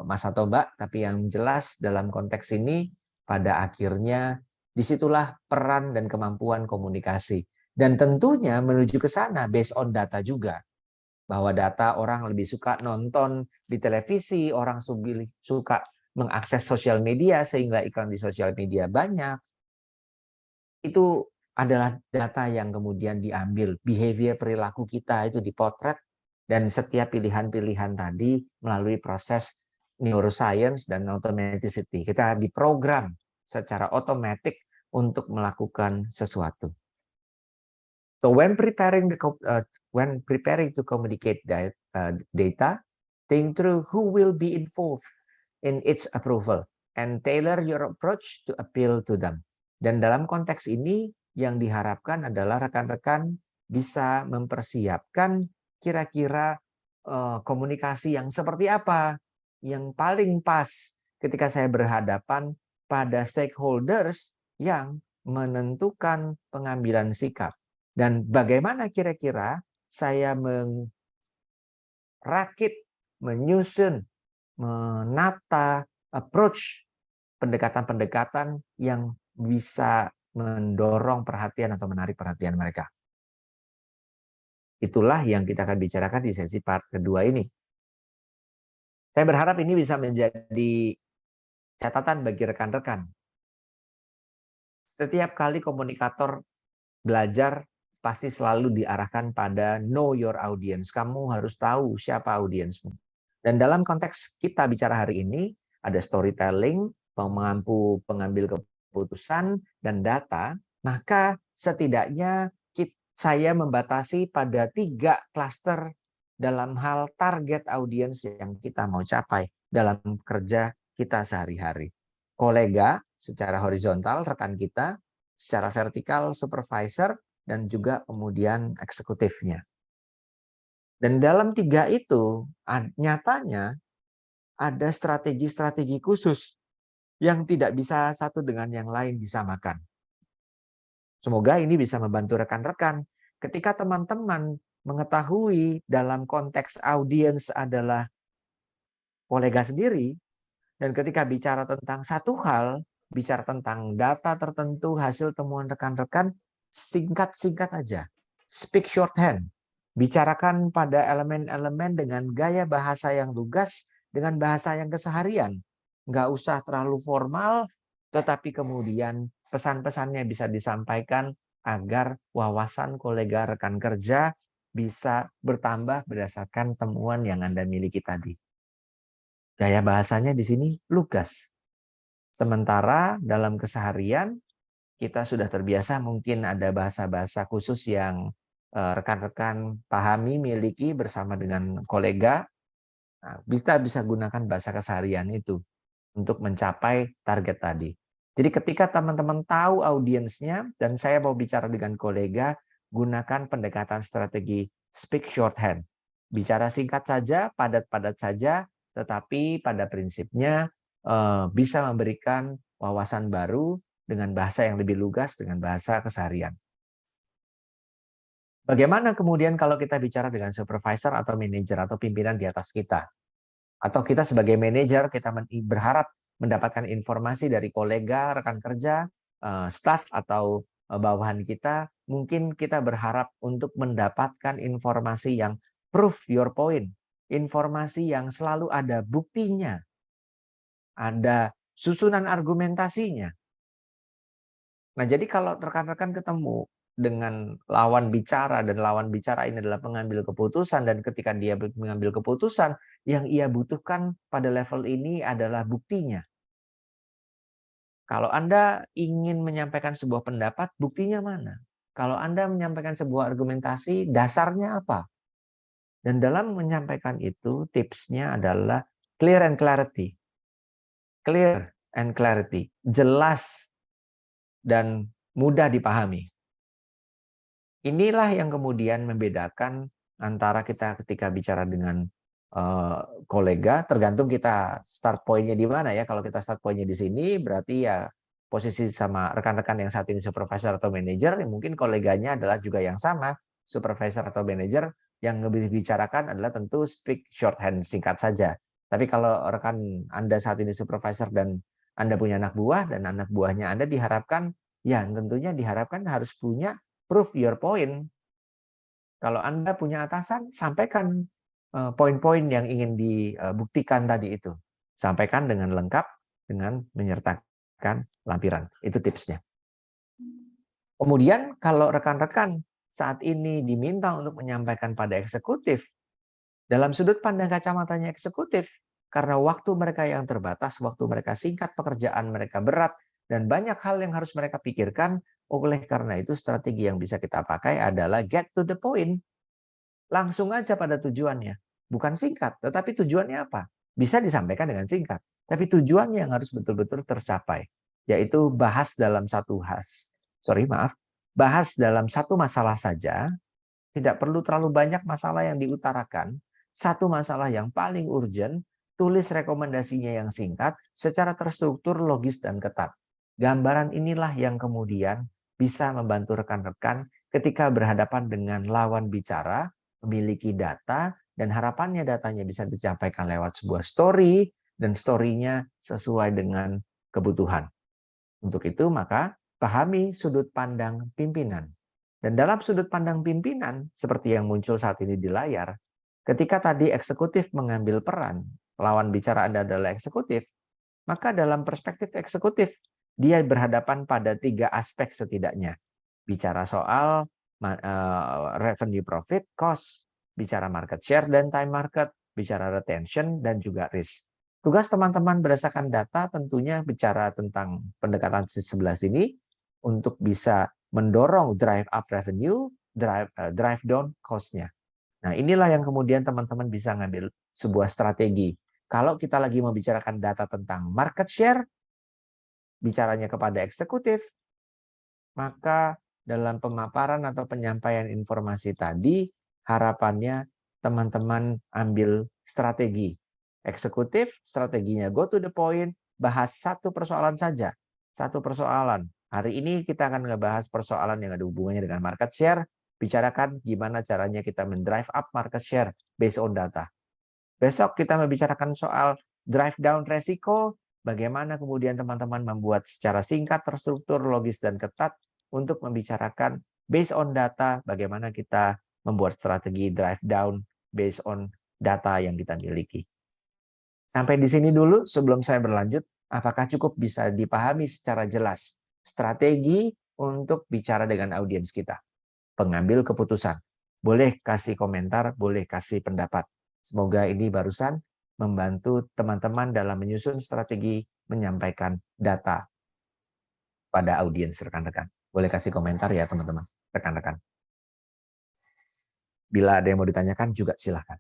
Mas atau Mbak, tapi yang jelas dalam konteks ini pada akhirnya disitulah peran dan kemampuan komunikasi. Dan tentunya menuju ke sana based on data juga. Bahwa data orang lebih suka nonton di televisi, orang suka mengakses sosial media sehingga iklan di sosial media banyak. Itu adalah data yang kemudian diambil, behavior perilaku kita itu dipotret, dan setiap pilihan-pilihan tadi melalui proses neuroscience dan automaticity. Kita diprogram secara otomatis untuk melakukan sesuatu. So when preparing to communicate data, think through who will be involved in its approval and tailor your approach to appeal to them. Dan dalam konteks ini yang diharapkan adalah rekan-rekan bisa mempersiapkan kira-kira komunikasi yang seperti apa yang paling pas ketika saya berhadapan pada stakeholders yang menentukan pengambilan sikap. Dan bagaimana kira-kira saya merakit, menyusun, menata approach pendekatan-pendekatan yang bisa mendorong perhatian atau menarik perhatian mereka. Itulah yang kita akan bicarakan di sesi part kedua ini. Saya berharap ini bisa menjadi catatan bagi rekan-rekan. Setiap kali komunikator belajar pasti selalu diarahkan pada know your audience. Kamu harus tahu siapa audiensmu. Dan dalam konteks kita bicara hari ini, ada storytelling, mampu pengambil keputusan, dan data, maka setidaknya saya membatasi pada 3 klaster dalam hal target audiens yang kita mau capai dalam kerja kita sehari-hari. Kolega secara horizontal, rekan kita, secara vertikal, supervisor, dan juga kemudian eksekutifnya. Dan dalam 3 itu, nyatanya ada strategi-strategi khusus yang tidak bisa satu dengan yang lain disamakan. Semoga ini bisa membantu rekan-rekan ketika teman-teman mengetahui dalam konteks audiens adalah kolega sendiri, dan ketika bicara tentang satu hal, bicara tentang data tertentu, hasil temuan rekan-rekan, singkat-singkat aja. Speak shorthand. Bicarakan pada elemen-elemen dengan gaya bahasa yang lugas, dengan bahasa yang keseharian. Nggak usah terlalu formal, tetapi kemudian pesan-pesannya bisa disampaikan agar wawasan kolega rekan kerja bisa bertambah berdasarkan temuan yang Anda miliki tadi. Gaya bahasanya di sini lugas. Sementara dalam keseharian kita sudah terbiasa mungkin ada bahasa-bahasa khusus yang rekan-rekan pahami, miliki bersama dengan kolega. Nah, bisa gunakan bahasa keseharian itu untuk mencapai target tadi. Jadi ketika teman-teman tahu audiensnya dan saya mau bicara dengan kolega, gunakan pendekatan strategi speak shorthand. Bicara singkat saja, padat-padat saja, tetapi pada prinsipnya bisa memberikan wawasan baru dengan bahasa yang lebih lugas, dengan bahasa keseharian. Bagaimana kemudian kalau kita bicara dengan supervisor atau manajer atau pimpinan di atas kita? Atau kita sebagai manajer, kita berharap mendapatkan informasi dari kolega, rekan kerja, staff atau bawahan kita, mungkin kita berharap untuk mendapatkan informasi yang prove your point, informasi yang selalu ada buktinya, ada susunan argumentasinya. Nah, jadi kalau rekan-rekan ketemu dengan lawan bicara dan lawan bicara ini adalah pengambil keputusan, dan ketika dia mengambil keputusan, yang ia butuhkan pada level ini adalah buktinya. Kalau Anda ingin menyampaikan sebuah pendapat, buktinya mana? Kalau Anda menyampaikan sebuah argumentasi, dasarnya apa? Dan dalam menyampaikan itu, tipsnya adalah clear and clarity. Clear and clarity. Jelas dan mudah dipahami. Inilah yang kemudian membedakan antara kita ketika bicara dengan kolega, tergantung kita start point-nya di mana ya. Kalau kita start point-nya di sini, berarti ya posisi sama rekan-rekan yang saat ini supervisor atau manajer, mungkin koleganya adalah juga yang sama, supervisor atau manajer, yang dibicarakan adalah tentu speak shorthand, singkat saja. Tapi kalau rekan Anda saat ini supervisor dan Anda punya anak buah, dan anak buahnya Anda diharapkan, ya tentunya diharapkan harus punya prove your point. Kalau Anda punya atasan, sampaikan poin-poin yang ingin dibuktikan tadi itu. Sampaikan dengan lengkap, dengan menyertakan lampiran. Itu tipsnya. Kemudian kalau rekan-rekan saat ini diminta untuk menyampaikan pada eksekutif, dalam sudut pandang kacamatanya eksekutif, karena waktu mereka yang terbatas, waktu mereka singkat, pekerjaan mereka berat, dan banyak hal yang harus mereka pikirkan, oleh karena itu strategi yang bisa kita pakai adalah get to the point. Langsung aja pada tujuannya. Bukan singkat, tetapi tujuannya apa? Bisa disampaikan dengan singkat, tapi tujuannya yang harus betul-betul tercapai, yaitu bahas dalam bahas dalam satu masalah saja, tidak perlu terlalu banyak masalah yang diutarakan, satu masalah yang paling urgent, tulis rekomendasinya yang singkat, secara terstruktur, logis, dan ketat. Gambaran inilah yang kemudian bisa membantu rekan-rekan ketika berhadapan dengan lawan bicara, memiliki data, dan harapannya datanya bisa dicampaikan lewat sebuah story, dan story-nya sesuai dengan kebutuhan. Untuk itu, maka pahami sudut pandang pimpinan. Dan dalam sudut pandang pimpinan, seperti yang muncul saat ini di layar, ketika tadi eksekutif mengambil peran, lawan bicara Anda adalah eksekutif, maka dalam perspektif eksekutif, dia berhadapan pada 3 aspek setidaknya. Bicara soal revenue profit, cost, bicara market share dan time market, bicara retention, dan juga risk. Tugas teman-teman berdasarkan data tentunya bicara tentang pendekatan 11 ini untuk bisa mendorong drive up revenue, drive down cost-nya. Nah, inilah yang kemudian teman-teman bisa ngambil sebuah strategi. Kalau kita lagi membicarakan data tentang market share, bicaranya kepada eksekutif, maka dalam pemaparan atau penyampaian informasi tadi, harapannya teman-teman ambil strategi. Eksekutif, strateginya go to the point, bahas satu persoalan saja. Satu persoalan. Hari ini kita akan ngebahas persoalan yang ada hubungannya dengan market share, bicarakan gimana caranya kita mendrive up market share based on data. Besok kita membicarakan soal drive down resiko, bagaimana kemudian teman-teman membuat secara singkat, terstruktur, logis, dan ketat untuk membicarakan based on data, bagaimana kita membuat strategi drive down based on data yang kita miliki. Sampai di sini dulu sebelum saya berlanjut, apakah cukup bisa dipahami secara jelas strategi untuk bicara dengan audiens kita? Pengambil keputusan. Boleh kasih komentar, boleh kasih pendapat. Semoga ini barusan membantu teman-teman dalam menyusun strategi menyampaikan data pada audiens rekan-rekan. Boleh kasih komentar ya teman-teman, rekan-rekan. Bila ada yang mau ditanyakan juga silakan.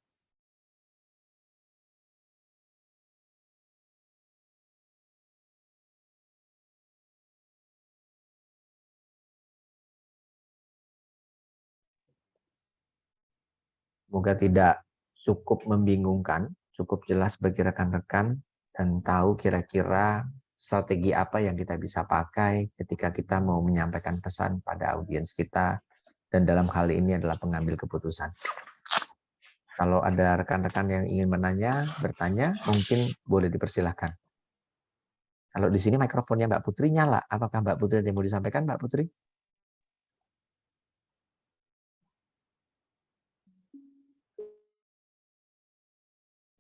Semoga tidak cukup membingungkan, cukup jelas bagi rekan-rekan dan tahu kira-kira strategi apa yang kita bisa pakai ketika kita mau menyampaikan pesan pada audiens kita, dan dalam hal ini adalah pengambil keputusan. Kalau ada rekan-rekan yang ingin bertanya, mungkin boleh dipersilahkan. Kalau di sini mikrofonnya Mbak Putri nyala, apakah Mbak Putri yang mau disampaikan, Mbak Putri?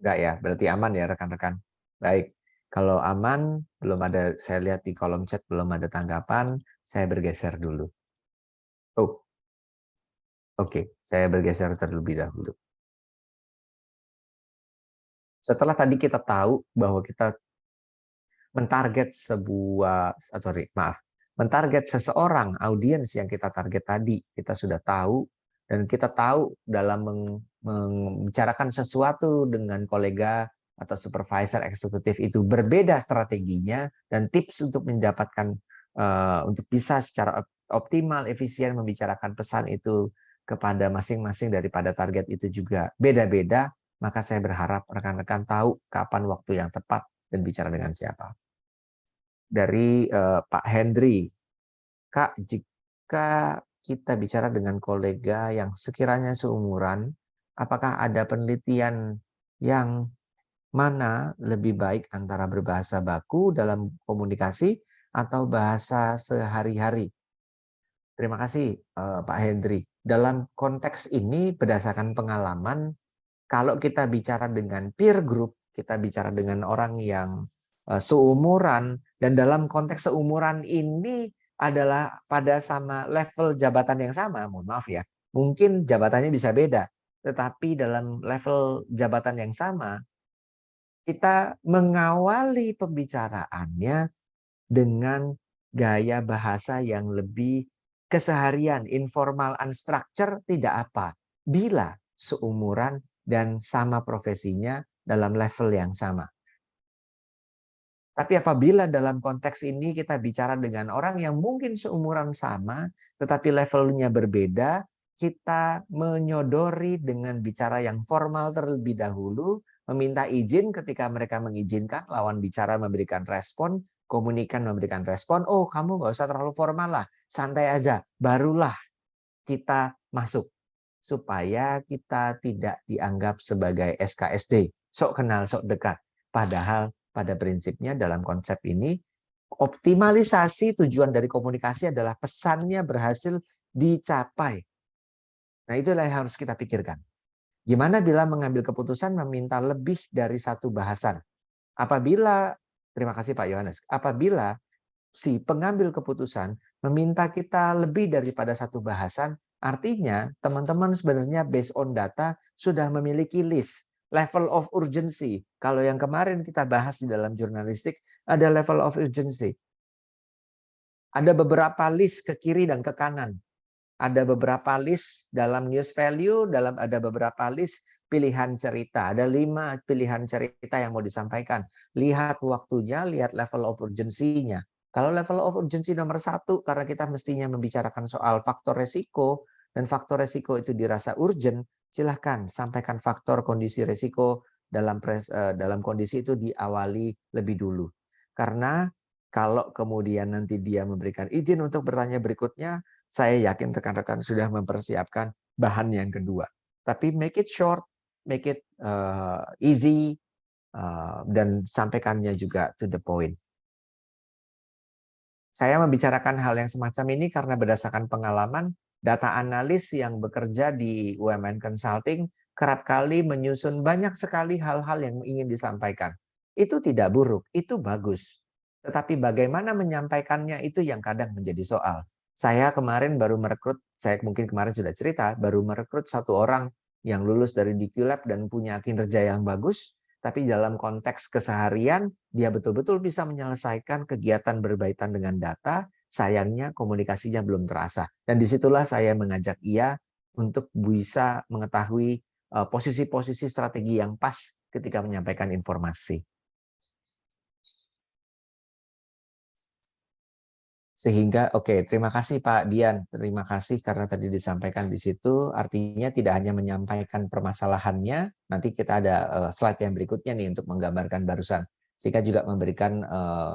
Enggak ya, berarti aman ya rekan-rekan. Baik, kalau aman, belum ada, saya lihat di kolom chat belum ada tanggapan, saya bergeser dulu. Oh, oke, saya bergeser terlebih dahulu. Setelah tadi kita tahu bahwa kita mentarget mentarget seseorang, audiens yang kita target tadi, kita sudah tahu, dan kita tahu dalam membicarakan sesuatu dengan kolega atau supervisor eksekutif itu berbeda strateginya, dan tips untuk mendapatkan untuk bisa secara optimal, efisien membicarakan pesan itu kepada masing-masing daripada target itu juga beda-beda, maka saya berharap rekan-rekan tahu kapan waktu yang tepat dan bicara dengan siapa. Dari Pak Hendri, Kak, jika kita bicara dengan kolega yang sekiranya seumuran, apakah ada penelitian yang mana lebih baik antara berbahasa baku dalam komunikasi atau bahasa sehari-hari? Terima kasih Pak Hendri. Dalam konteks ini berdasarkan pengalaman, kalau kita bicara dengan peer group, kita bicara dengan orang yang seumuran, dan dalam konteks seumuran ini adalah pada sama level jabatan yang sama, mohon maaf ya, mungkin jabatannya bisa beda, tetapi dalam level jabatan yang sama, kita mengawali pembicaraannya dengan gaya bahasa yang lebih keseharian, informal, unstructured, tidak apa. Bila seumuran dan sama profesinya dalam level yang sama. Tapi apabila dalam konteks ini kita bicara dengan orang yang mungkin seumuran sama, tetapi levelnya berbeda, kita menyodori dengan bicara yang formal terlebih dahulu, meminta izin ketika mereka mengizinkan, lawan bicara memberikan respon, komunikan memberikan respon, oh kamu nggak usah terlalu formal lah, santai aja, barulah kita masuk. Supaya kita tidak dianggap sebagai SKSD, sok kenal, sok dekat. Padahal pada prinsipnya dalam konsep ini, optimalisasi tujuan dari komunikasi adalah pesannya berhasil dicapai. Nah itulah yang harus kita pikirkan. Gimana bila mengambil keputusan meminta lebih dari satu bahasan? Apabila, terima kasih Pak Yohanes, apabila si pengambil keputusan meminta kita lebih daripada satu bahasan, artinya teman-teman sebenarnya based on data sudah memiliki list level of urgency. Kalau yang kemarin kita bahas di dalam jurnalistik ada level of urgency. Ada beberapa list ke kiri dan ke kanan. Ada beberapa list dalam news value, ada beberapa list pilihan cerita. Ada 5 pilihan cerita yang mau disampaikan. Lihat waktunya, lihat level of urgency-nya. Kalau level of urgency nomor 1, karena kita mestinya membicarakan soal faktor resiko, dan faktor resiko itu dirasa urgent, silahkan sampaikan faktor kondisi resiko dalam kondisi itu diawali lebih dulu. Karena kalau kemudian nanti dia memberikan izin untuk bertanya berikutnya, saya yakin rekan-rekan sudah mempersiapkan bahan yang kedua. Tapi make it short, make it easy, dan sampaikannya juga to the point. Saya membicarakan hal yang semacam ini karena berdasarkan pengalaman, data analis yang bekerja di UMN Consulting kerap kali menyusun banyak sekali hal-hal yang ingin disampaikan. Itu tidak buruk, itu bagus. Tetapi bagaimana menyampaikannya itu yang kadang menjadi soal. Saya kemarin baru merekrut, saya mungkin kemarin sudah cerita, baru merekrut 1 orang yang lulus dari DQ Lab dan punya kinerja yang bagus, tapi dalam konteks keseharian, dia betul-betul bisa menyelesaikan kegiatan berkaitan dengan data, sayangnya komunikasinya belum terasa. Dan disitulah saya mengajak ia untuk bisa mengetahui posisi-posisi strategi yang pas ketika menyampaikan informasi. Sehingga, oke, terima kasih Pak Dian. Terima kasih karena tadi disampaikan di situ, artinya tidak hanya menyampaikan permasalahannya, nanti kita ada slide yang berikutnya nih untuk menggambarkan barusan. Sehingga juga memberikan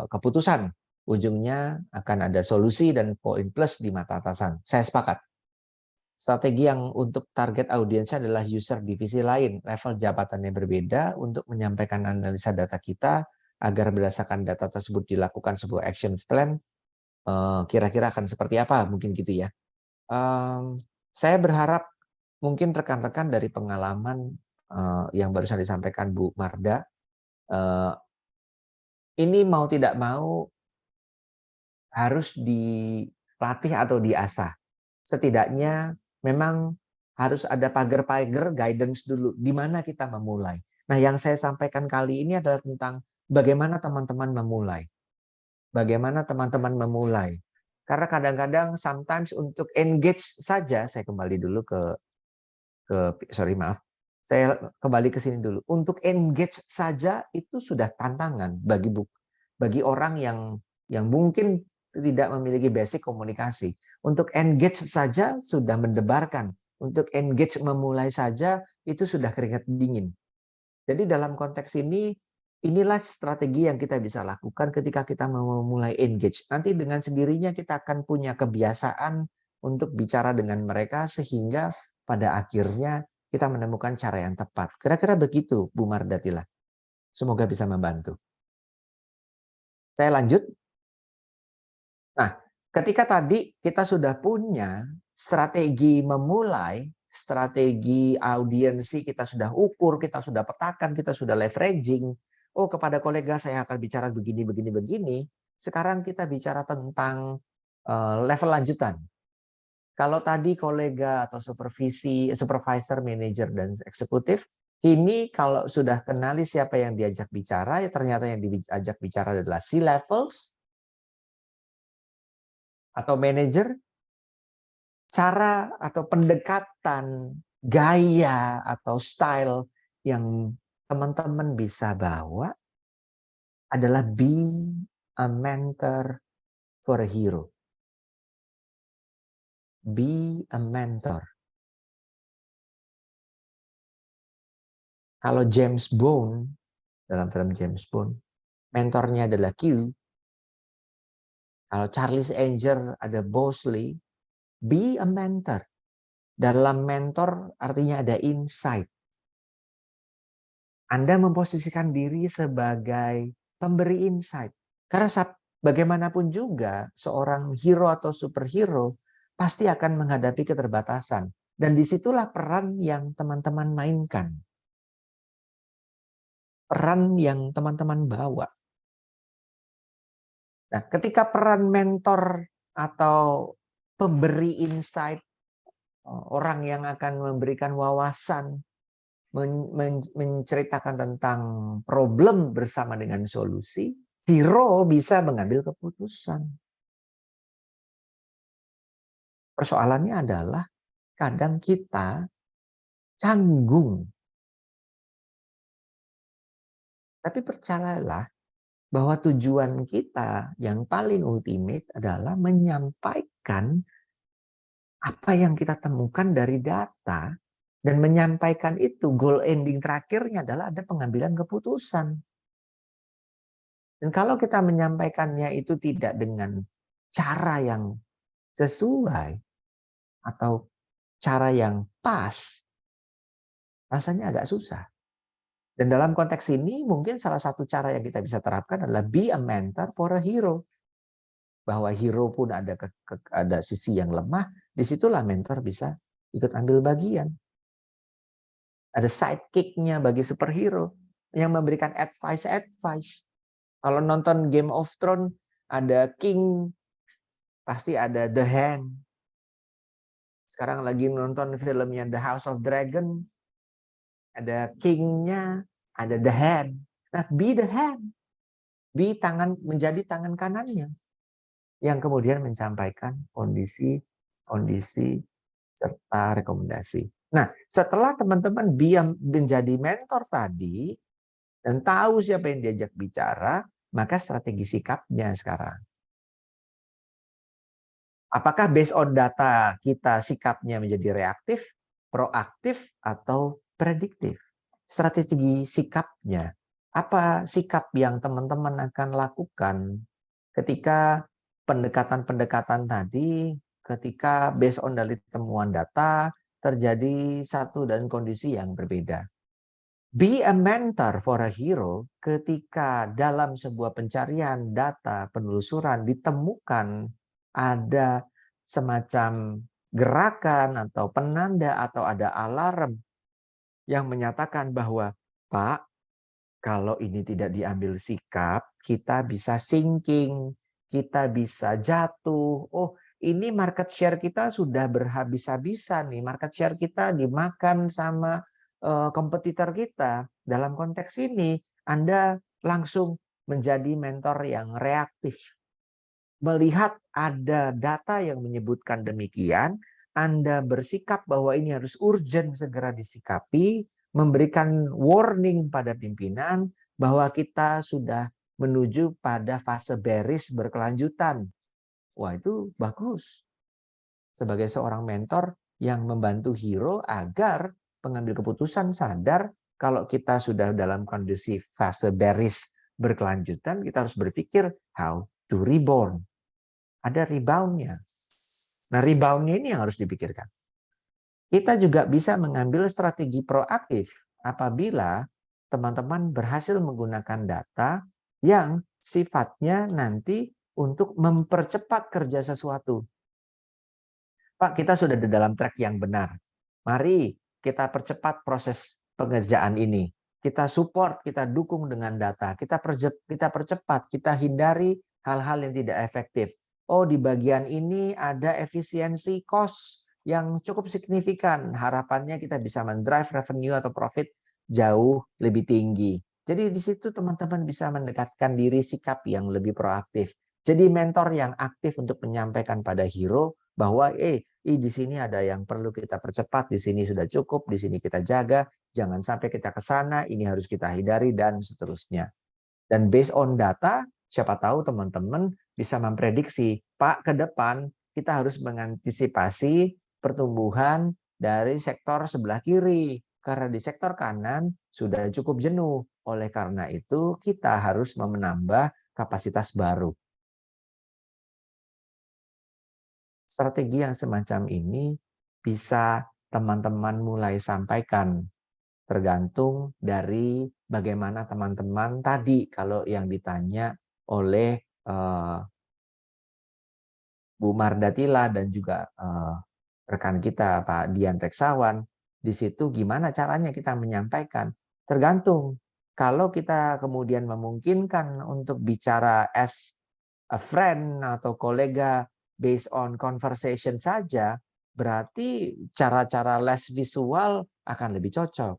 keputusan. Ujungnya akan ada solusi dan poin plus di mata atasan. Saya sepakat. Strategi yang untuk target audiensnya adalah user divisi lain, level jabatannya berbeda untuk menyampaikan analisa data kita, agar berdasarkan data tersebut dilakukan sebuah action plan. Kira-kira akan seperti apa mungkin gitu ya. Saya berharap mungkin rekan-rekan dari pengalaman yang barusan disampaikan Bu Marda, ini mau tidak mau harus dilatih atau diasah. Setidaknya memang harus ada pagar-pagar guidance dulu di mana kita memulai. Nah, yang saya sampaikan kali ini adalah tentang bagaimana teman-teman memulai. Bagaimana teman-teman memulai. Karena kadang-kadang sometimes untuk engage saja, saya kembali dulu saya kembali ke sini dulu. Untuk engage saja itu sudah tantangan bagi orang yang mungkin tidak memiliki basic komunikasi. Untuk engage saja sudah mendebarkan. Untuk engage memulai saja itu sudah keringat dingin. Jadi dalam konteks ini, inilah strategi yang kita bisa lakukan ketika kita memulai engage. Nanti dengan sendirinya kita akan punya kebiasaan untuk bicara dengan mereka sehingga pada akhirnya kita menemukan cara yang tepat. Kira-kira begitu, Bu Mardatila. Semoga bisa membantu. Saya lanjut. Nah, ketika tadi kita sudah punya strategi memulai, strategi audiensi kita sudah ukur, kita sudah petakan, kita sudah leveraging. Oh, kepada kolega saya akan bicara begini, begini, begini. Sekarang kita bicara tentang level lanjutan. Kalau tadi kolega atau supervisor, manager, dan eksekutif, kini kalau sudah kenali siapa yang diajak bicara, ya ternyata yang diajak bicara adalah C-levels atau manager, cara atau pendekatan, gaya atau style yang teman-teman bisa bawa adalah be a mentor for a hero. Be a mentor. Kalau James Bond, dalam film James Bond, mentornya adalah Q, Kalau Charles Angel ada Bosley, be a mentor. Dalam mentor artinya ada insight. Anda memposisikan diri sebagai pemberi insight. Karena bagaimanapun juga seorang hero atau superhero pasti akan menghadapi keterbatasan. Dan disitulah peran yang teman-teman mainkan. Peran yang teman-teman bawa. Nah, ketika peran mentor atau pemberi insight, orang yang akan memberikan wawasan, menceritakan tentang problem bersama dengan solusi, hero bisa mengambil keputusan. Persoalannya adalah kadang kita canggung. Tapi percayalah bahwa tujuan kita yang paling ultimate adalah menyampaikan apa yang kita temukan dari data, dan menyampaikan itu goal ending terakhirnya adalah ada pengambilan keputusan. Dan kalau kita menyampaikannya itu tidak dengan cara yang sesuai atau cara yang pas, rasanya agak susah. Dan dalam konteks ini mungkin salah satu cara yang kita bisa terapkan adalah be a mentor for a hero. Bahwa hero pun ada sisi yang lemah, disitulah mentor bisa ikut ambil bagian. Ada sidekick-nya bagi superhero yang memberikan advice. Kalau nonton Game of Thrones ada king, pasti ada the hand. Sekarang lagi nonton filmnya The House of Dragon, ada king-nya, ada the hand. Nah, be the hand. Be menjadi tangan kanannya yang kemudian menyampaikan kondisi serta rekomendasi. Nah, setelah teman-teman menjadi mentor tadi dan tahu siapa yang diajak bicara, maka strategi sikapnya sekarang. Apakah based on data kita sikapnya menjadi reaktif, proaktif, atau prediktif? Strategi sikapnya. Apa sikap yang teman-teman akan lakukan ketika pendekatan-pendekatan tadi, ketika based on dari temuan data, terjadi satu dan kondisi yang berbeda. Be a mentor for a hero ketika dalam sebuah pencarian data, penelusuran ditemukan ada semacam gerakan atau penanda atau ada alarm yang menyatakan bahwa, Pak, kalau ini tidak diambil sikap, kita bisa sinking, kita bisa jatuh. Oh, ini market share kita sudah berhabis-habisan nih. Market share kita dimakan sama kompetitor kita. Dalam konteks ini, Anda langsung menjadi mentor yang reaktif. Melihat ada data yang menyebutkan demikian, Anda bersikap bahwa ini harus urgent segera disikapi, memberikan warning pada pimpinan bahwa kita sudah menuju pada fase bearish berkelanjutan. Wah, itu bagus. Sebagai seorang mentor yang membantu hero agar pengambil keputusan sadar kalau kita sudah dalam kondisi fase bearish berkelanjutan, kita harus berpikir how to reborn. Ada rebound-nya. Nah, rebound-nya ini yang harus dipikirkan. Kita juga bisa mengambil strategi proaktif apabila teman-teman berhasil menggunakan data yang sifatnya nanti untuk mempercepat kerja sesuatu. Pak, kita sudah di dalam track yang benar. Mari kita percepat proses pengerjaan ini. Kita support, kita dukung dengan data. Kita percepat, kita hindari hal-hal yang tidak efektif. Oh, di bagian ini ada efisiensi cost yang cukup signifikan. Harapannya kita bisa mendrive revenue atau profit jauh lebih tinggi. Jadi di situ teman-teman bisa mendekatkan diri sikap yang lebih proaktif. Jadi mentor yang aktif untuk menyampaikan pada hero bahwa di sini ada yang perlu kita percepat, di sini sudah cukup, di sini kita jaga, jangan sampai kita ke sana, ini harus kita hindari dan seterusnya. Dan based on data, siapa tahu teman-teman bisa memprediksi, Pak, ke depan kita harus mengantisipasi pertumbuhan dari sektor sebelah kiri karena di sektor kanan sudah cukup jenuh. Oleh karena itu, kita harus menambah kapasitas baru. strategi yang semacam ini bisa teman-teman mulai sampaikan, tergantung dari bagaimana teman-teman tadi kalau yang ditanya oleh Bu Mardatila dan juga rekan kita Pak Dian Reksawan, di situ gimana caranya kita menyampaikan. Tergantung. Kalau kita kemudian memungkinkan untuk bicara as a friend atau kolega based on conversation saja, berarti cara-cara less visual akan lebih cocok.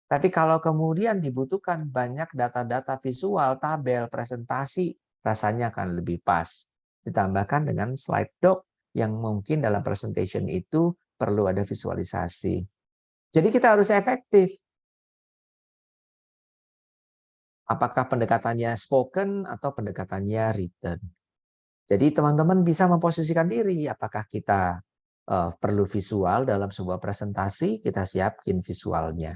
Tapi kalau kemudian dibutuhkan banyak data-data visual, tabel, presentasi, rasanya akan lebih pas. Ditambahkan dengan slide doc yang mungkin dalam presentation itu perlu ada visualisasi. Jadi kita harus efektif. Apakah pendekatannya spoken atau pendekatannya written. Jadi teman-teman bisa memposisikan diri. Apakah kita perlu visual dalam sebuah presentasi, kita siapin visualnya,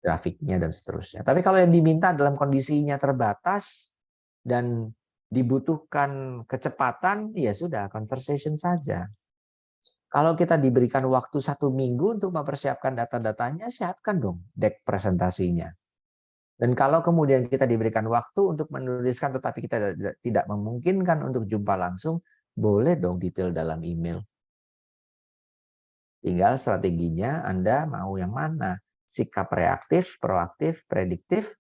grafiknya, dan seterusnya. Tapi kalau yang diminta dalam kondisinya terbatas dan dibutuhkan kecepatan, ya sudah, conversation saja. Kalau kita diberikan waktu 1 minggu untuk mempersiapkan data-datanya, siapkan dong deck presentasinya. Dan kalau kemudian kita diberikan waktu untuk menuliskan tetapi kita tidak memungkinkan untuk jumpa langsung, boleh dong detail dalam email. Tinggal strateginya Anda mau yang mana. Sikap reaktif, proaktif, prediktif,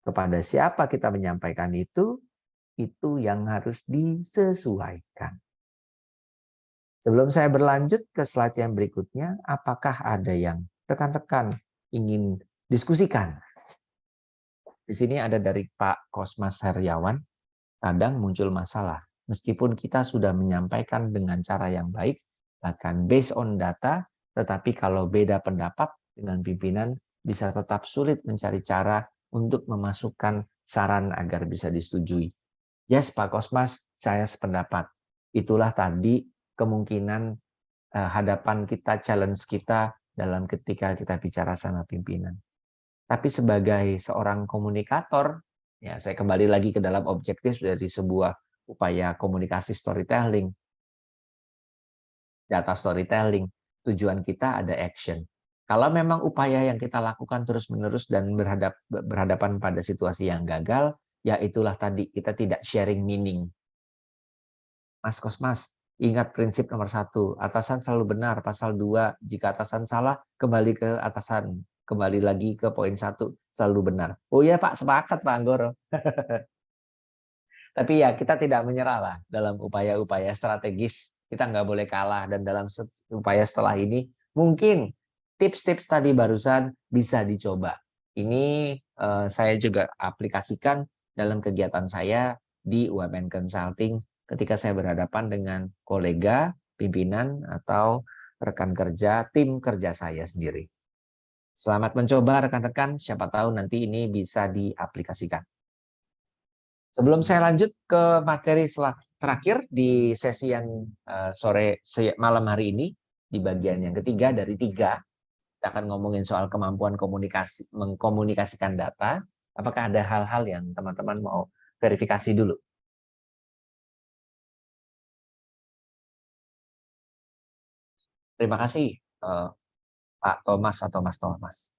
kepada siapa kita menyampaikan itu yang harus disesuaikan. Sebelum saya berlanjut ke slide yang berikutnya, apakah ada yang rekan-rekan ingin diskusikan? Di sini ada dari Pak Kosmas Heriawan, kadang muncul masalah. Meskipun kita sudah menyampaikan dengan cara yang baik, bahkan based on data, tetapi kalau beda pendapat dengan pimpinan, bisa tetap sulit mencari cara untuk memasukkan saran agar bisa disetujui. Yes, Pak Kosmas, saya sependapat. Itulah tadi kemungkinan hadapan kita, challenge kita dalam ketika kita bicara sama pimpinan. Tapi sebagai seorang komunikator, ya saya kembali lagi ke dalam objektif dari sebuah upaya komunikasi storytelling, data storytelling, tujuan kita ada action. Kalau memang upaya yang kita lakukan terus-menerus dan berhadapan pada situasi yang gagal, ya itulah tadi, kita tidak sharing meaning. Mas Kosmas, ingat prinsip nomor 1, atasan selalu benar. Pasal 2, jika atasan salah, kembali ke atasan. Kembali lagi ke poin 1, selalu benar. Oh iya Pak, sepakat Pak Anggoro. Tapi ya kita tidak menyerah lah dalam upaya-upaya strategis. Kita nggak boleh kalah, dan dalam upaya setelah ini, mungkin tips-tips tadi barusan bisa dicoba. Ini saya juga aplikasikan dalam kegiatan saya di UMN Consulting ketika saya berhadapan dengan kolega, pimpinan, atau rekan kerja, tim kerja saya sendiri. Selamat mencoba rekan-rekan, siapa tahu nanti ini bisa diaplikasikan. Sebelum saya lanjut ke materi terakhir di sesi yang malam hari ini, di bagian yang ketiga dari 3, kita akan ngomongin soal kemampuan mengkomunikasikan data. Apakah ada hal-hal yang teman-teman mau verifikasi dulu? Terima kasih Pak Thomas atau Mas Thomas.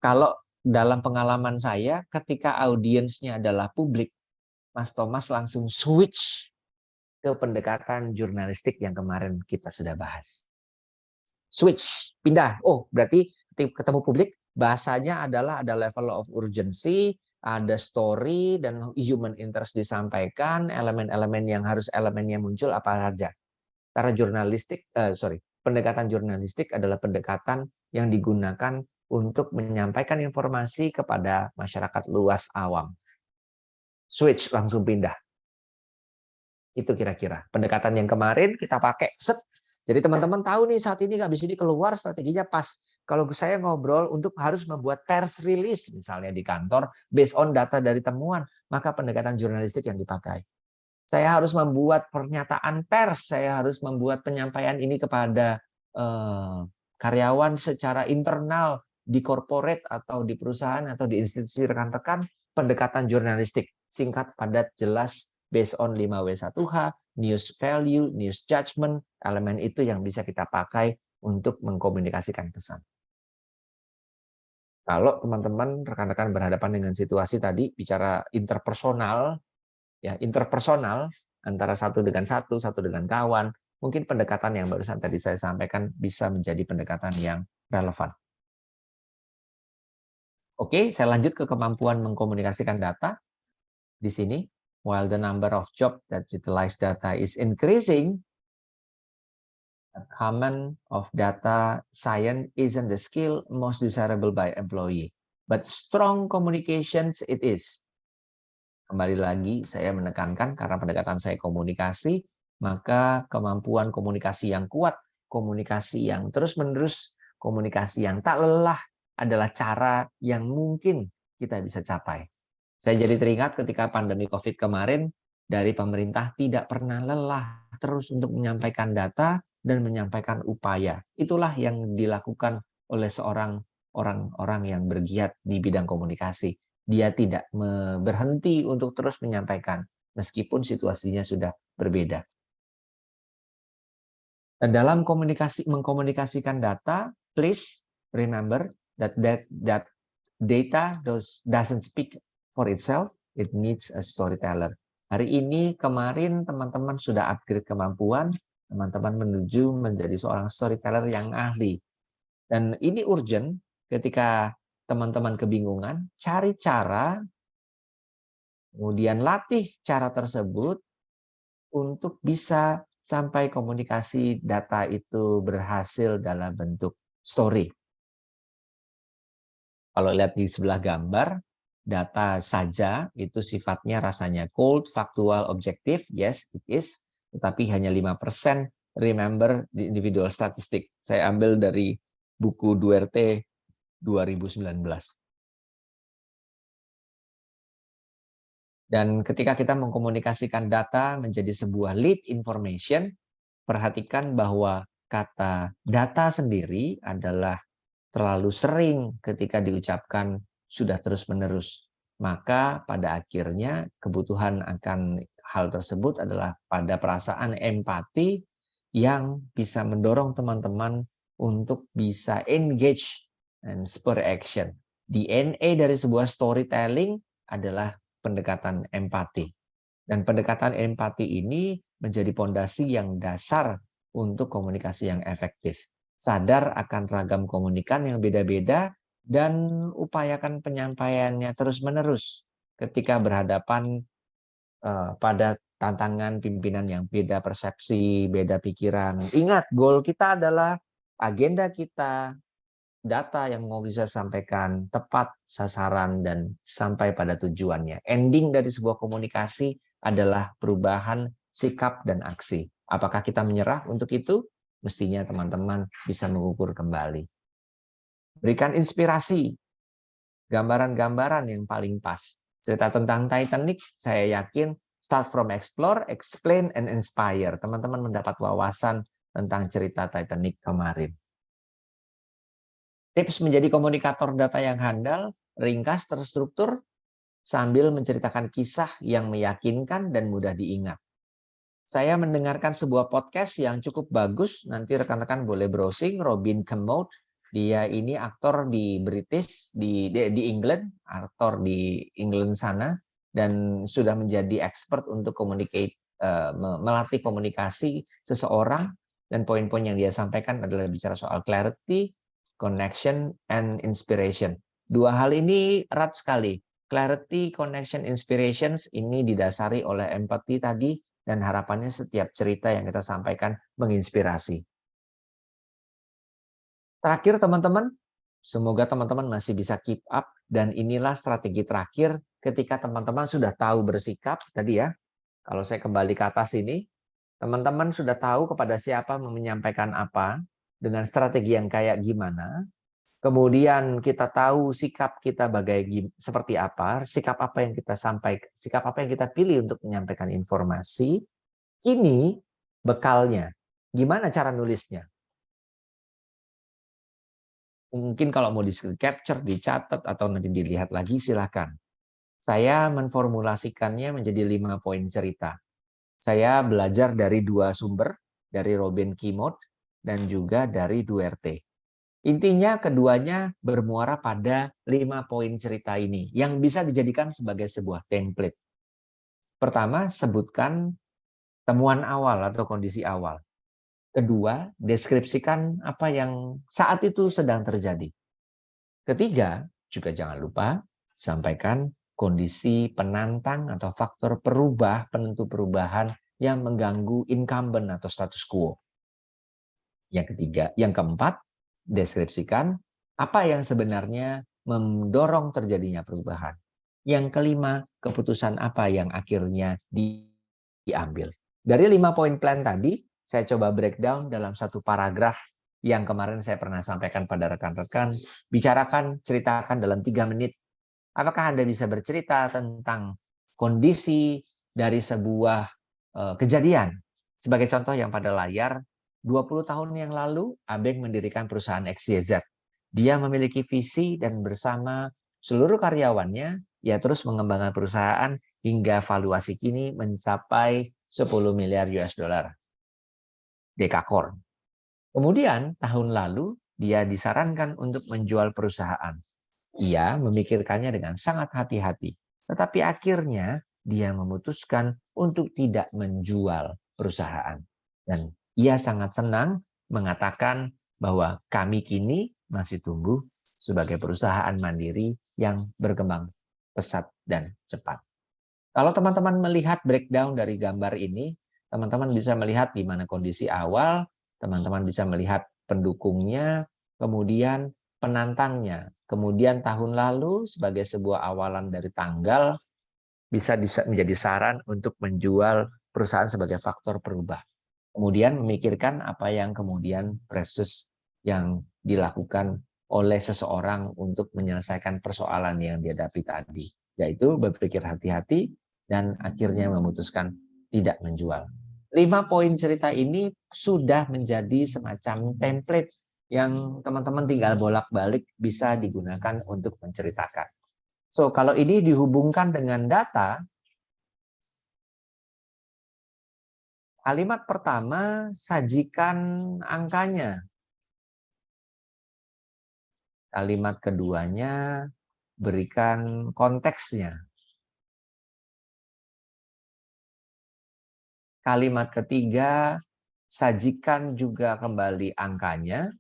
Kalau dalam pengalaman saya, ketika audiensnya adalah publik, Mas Thomas langsung switch ke pendekatan jurnalistik yang kemarin kita sudah bahas. Switch, pindah. Oh, berarti ketemu publik, bahasanya adalah ada level of urgency, ada story, dan human interest disampaikan, elemen-elemen yang harus elemennya muncul apa saja. Karena pendekatan jurnalistik adalah pendekatan yang digunakan untuk menyampaikan informasi kepada masyarakat luas awam. Switch, langsung pindah. Itu kira-kira pendekatan yang kemarin kita pakai. Jadi teman-teman tahu nih saat ini habis ini keluar strateginya pas. Kalau saya ngobrol untuk harus membuat pers release misalnya di kantor based on data dari temuan, maka pendekatan jurnalistik yang dipakai. Saya harus membuat pernyataan pers, saya harus membuat penyampaian ini kepada karyawan secara internal di corporate atau di perusahaan atau di institusi rekan-rekan, pendekatan jurnalistik singkat, padat, jelas, based on 5W1H, news value, news judgment, elemen itu yang bisa kita pakai untuk mengkomunikasikan pesan. Kalau teman-teman, rekan-rekan berhadapan dengan situasi tadi, bicara interpersonal, ya interpersonal, antara satu dengan satu dengan kawan, mungkin pendekatan yang barusan tadi saya sampaikan bisa menjadi pendekatan yang relevan. Oke, saya lanjut ke kemampuan mengkomunikasikan data. Di sini, while the number of jobs that utilize data is increasing, the common of data science isn't the skill most desirable by employee, but strong communications it is. Kembali lagi, saya menekankan karena pendekatan saya komunikasi, maka kemampuan komunikasi yang kuat, komunikasi yang terus-menerus, komunikasi yang tak lelah adalah cara yang mungkin kita bisa capai. Saya jadi teringat ketika pandemi COVID kemarin, dari pemerintah tidak pernah lelah terus untuk menyampaikan data dan menyampaikan upaya. Itulah yang dilakukan oleh seorang orang-orang yang bergiat di bidang komunikasi. Dia tidak berhenti untuk terus menyampaikan, meskipun situasinya sudah berbeda. Dalam mengkomunikasikan data, please remember that data doesn't speak for itself, it needs a storyteller. Hari ini, kemarin teman-teman sudah upgrade kemampuan, teman-teman menuju menjadi seorang storyteller yang ahli. Dan ini urgent ketika teman-teman kebingungan, cari cara, kemudian latih cara tersebut untuk bisa sampai komunikasi data itu berhasil dalam bentuk story. Kalau lihat di sebelah gambar, data saja itu sifatnya rasanya cold, faktual, objektif, yes it is, tetapi hanya 5% remember the individual statistic. Saya ambil dari buku Duerte 2019. Dan ketika kita mengkomunikasikan data menjadi sebuah lead information, perhatikan bahwa kata data sendiri adalah terlalu sering ketika diucapkan sudah terus-menerus. Maka pada akhirnya kebutuhan akan hal tersebut adalah pada perasaan empati yang bisa mendorong teman-teman untuk bisa engage and spur action. DNA dari sebuah storytelling adalah pendekatan empati. Dan pendekatan empati ini menjadi pondasi yang dasar untuk komunikasi yang efektif. Sadar akan ragam komunikan yang beda-beda dan upayakan penyampaiannya terus-menerus ketika berhadapan pada tantangan pimpinan yang beda persepsi, beda pikiran. Ingat, goal kita adalah agenda kita, data yang mau bisa sampaikan tepat sasaran dan sampai pada tujuannya. Ending dari sebuah komunikasi adalah perubahan sikap dan aksi. Apakah kita menyerah untuk itu? Mestinya teman-teman bisa mengukur kembali. Berikan inspirasi, gambaran-gambaran yang paling pas. Cerita tentang Titanic, saya yakin start from explore, explain, and inspire. Teman-teman mendapat wawasan tentang cerita Titanic kemarin. Tips menjadi komunikator data yang handal, ringkas, terstruktur, sambil menceritakan kisah yang meyakinkan dan mudah diingat. Saya mendengarkan sebuah podcast yang cukup bagus, nanti rekan-rekan boleh browsing, Robin Kermode. Dia ini aktor di British, di England, aktor di England sana, dan sudah menjadi expert untuk melatih komunikasi seseorang, dan poin-poin yang dia sampaikan adalah bicara soal clarity, connection, and inspiration. Dua hal ini erat sekali. Clarity, connection, inspirations ini didasari oleh empati tadi, dan harapannya setiap cerita yang kita sampaikan menginspirasi. Terakhir teman-teman, semoga teman-teman masih bisa keep up, dan inilah strategi terakhir ketika teman-teman sudah tahu bersikap tadi ya. Kalau saya kembali ke atas ini, teman-teman sudah tahu kepada siapa menyampaikan apa, dengan strategi yang kayak gimana. Kemudian kita tahu sikap kita seperti apa, sikap apa yang kita sampaikan, sikap apa yang kita pilih untuk menyampaikan informasi. Ini bekalnya. Gimana cara nulisnya? Mungkin kalau mau di-capture, dicatat, atau nanti dilihat lagi, silakan. Saya menformulasikannya menjadi 5 poin cerita. Saya belajar dari dua sumber, dari Robin Kimot dan juga dari Duerte. Intinya keduanya bermuara pada 5 poin cerita ini yang bisa dijadikan sebagai sebuah template. Pertama, sebutkan temuan awal atau kondisi awal. Kedua, deskripsikan apa yang saat itu sedang terjadi. Ketiga, juga jangan lupa sampaikan kondisi penantang atau faktor penentu perubahan yang mengganggu incumbent atau status quo. Yang ketiga, yang keempat, deskripsikan apa yang sebenarnya mendorong terjadinya perubahan. Yang kelima, keputusan apa yang akhirnya diambil. Dari 5 poin plan tadi, saya coba breakdown dalam satu paragraf yang kemarin saya pernah sampaikan pada rekan-rekan, ceritakan dalam 3 menit. Apakah Anda bisa bercerita tentang kondisi dari sebuah kejadian? Sebagai contoh yang pada layar, 20 tahun yang lalu, Abeng mendirikan perusahaan XYZ. Dia memiliki visi dan bersama seluruh karyawannya, ia terus mengembangkan perusahaan hingga valuasi kini mencapai 10 miliar US dollar. Dekakorn. Kemudian tahun lalu dia disarankan untuk menjual perusahaan. Ia memikirkannya dengan sangat hati-hati, tetapi akhirnya dia memutuskan untuk tidak menjual perusahaan. Dan ia sangat senang mengatakan bahwa kami kini masih tumbuh sebagai perusahaan mandiri yang berkembang pesat dan cepat. Kalau teman-teman melihat breakdown dari gambar ini, teman-teman bisa melihat di mana kondisi awal, teman-teman bisa melihat pendukungnya, kemudian penantangnya. Kemudian tahun lalu sebagai sebuah awalan dari tanggal bisa menjadi saran untuk menjual perusahaan sebagai faktor perubah. Kemudian memikirkan apa yang kemudian proses yang dilakukan oleh seseorang untuk menyelesaikan persoalan yang dihadapi tadi, yaitu berpikir hati-hati dan akhirnya memutuskan tidak menjual. 5 poin cerita ini sudah menjadi semacam template yang teman-teman tinggal bolak-balik bisa digunakan untuk menceritakan. So, kalau ini dihubungkan dengan data, kalimat pertama, sajikan angkanya. Kalimat keduanya, berikan konteksnya. Kalimat ketiga, sajikan juga kembali angkanya.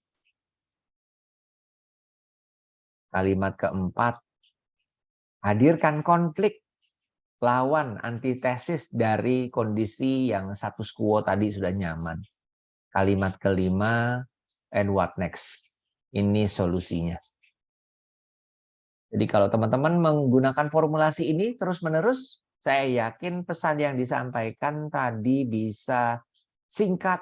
Kalimat keempat, hadirkan konflik, lawan, antitesis dari kondisi yang status quo tadi sudah nyaman. Kalimat kelima, and what next? Ini solusinya. Jadi kalau teman-teman menggunakan formulasi ini terus-menerus, saya yakin pesan yang disampaikan tadi bisa singkat,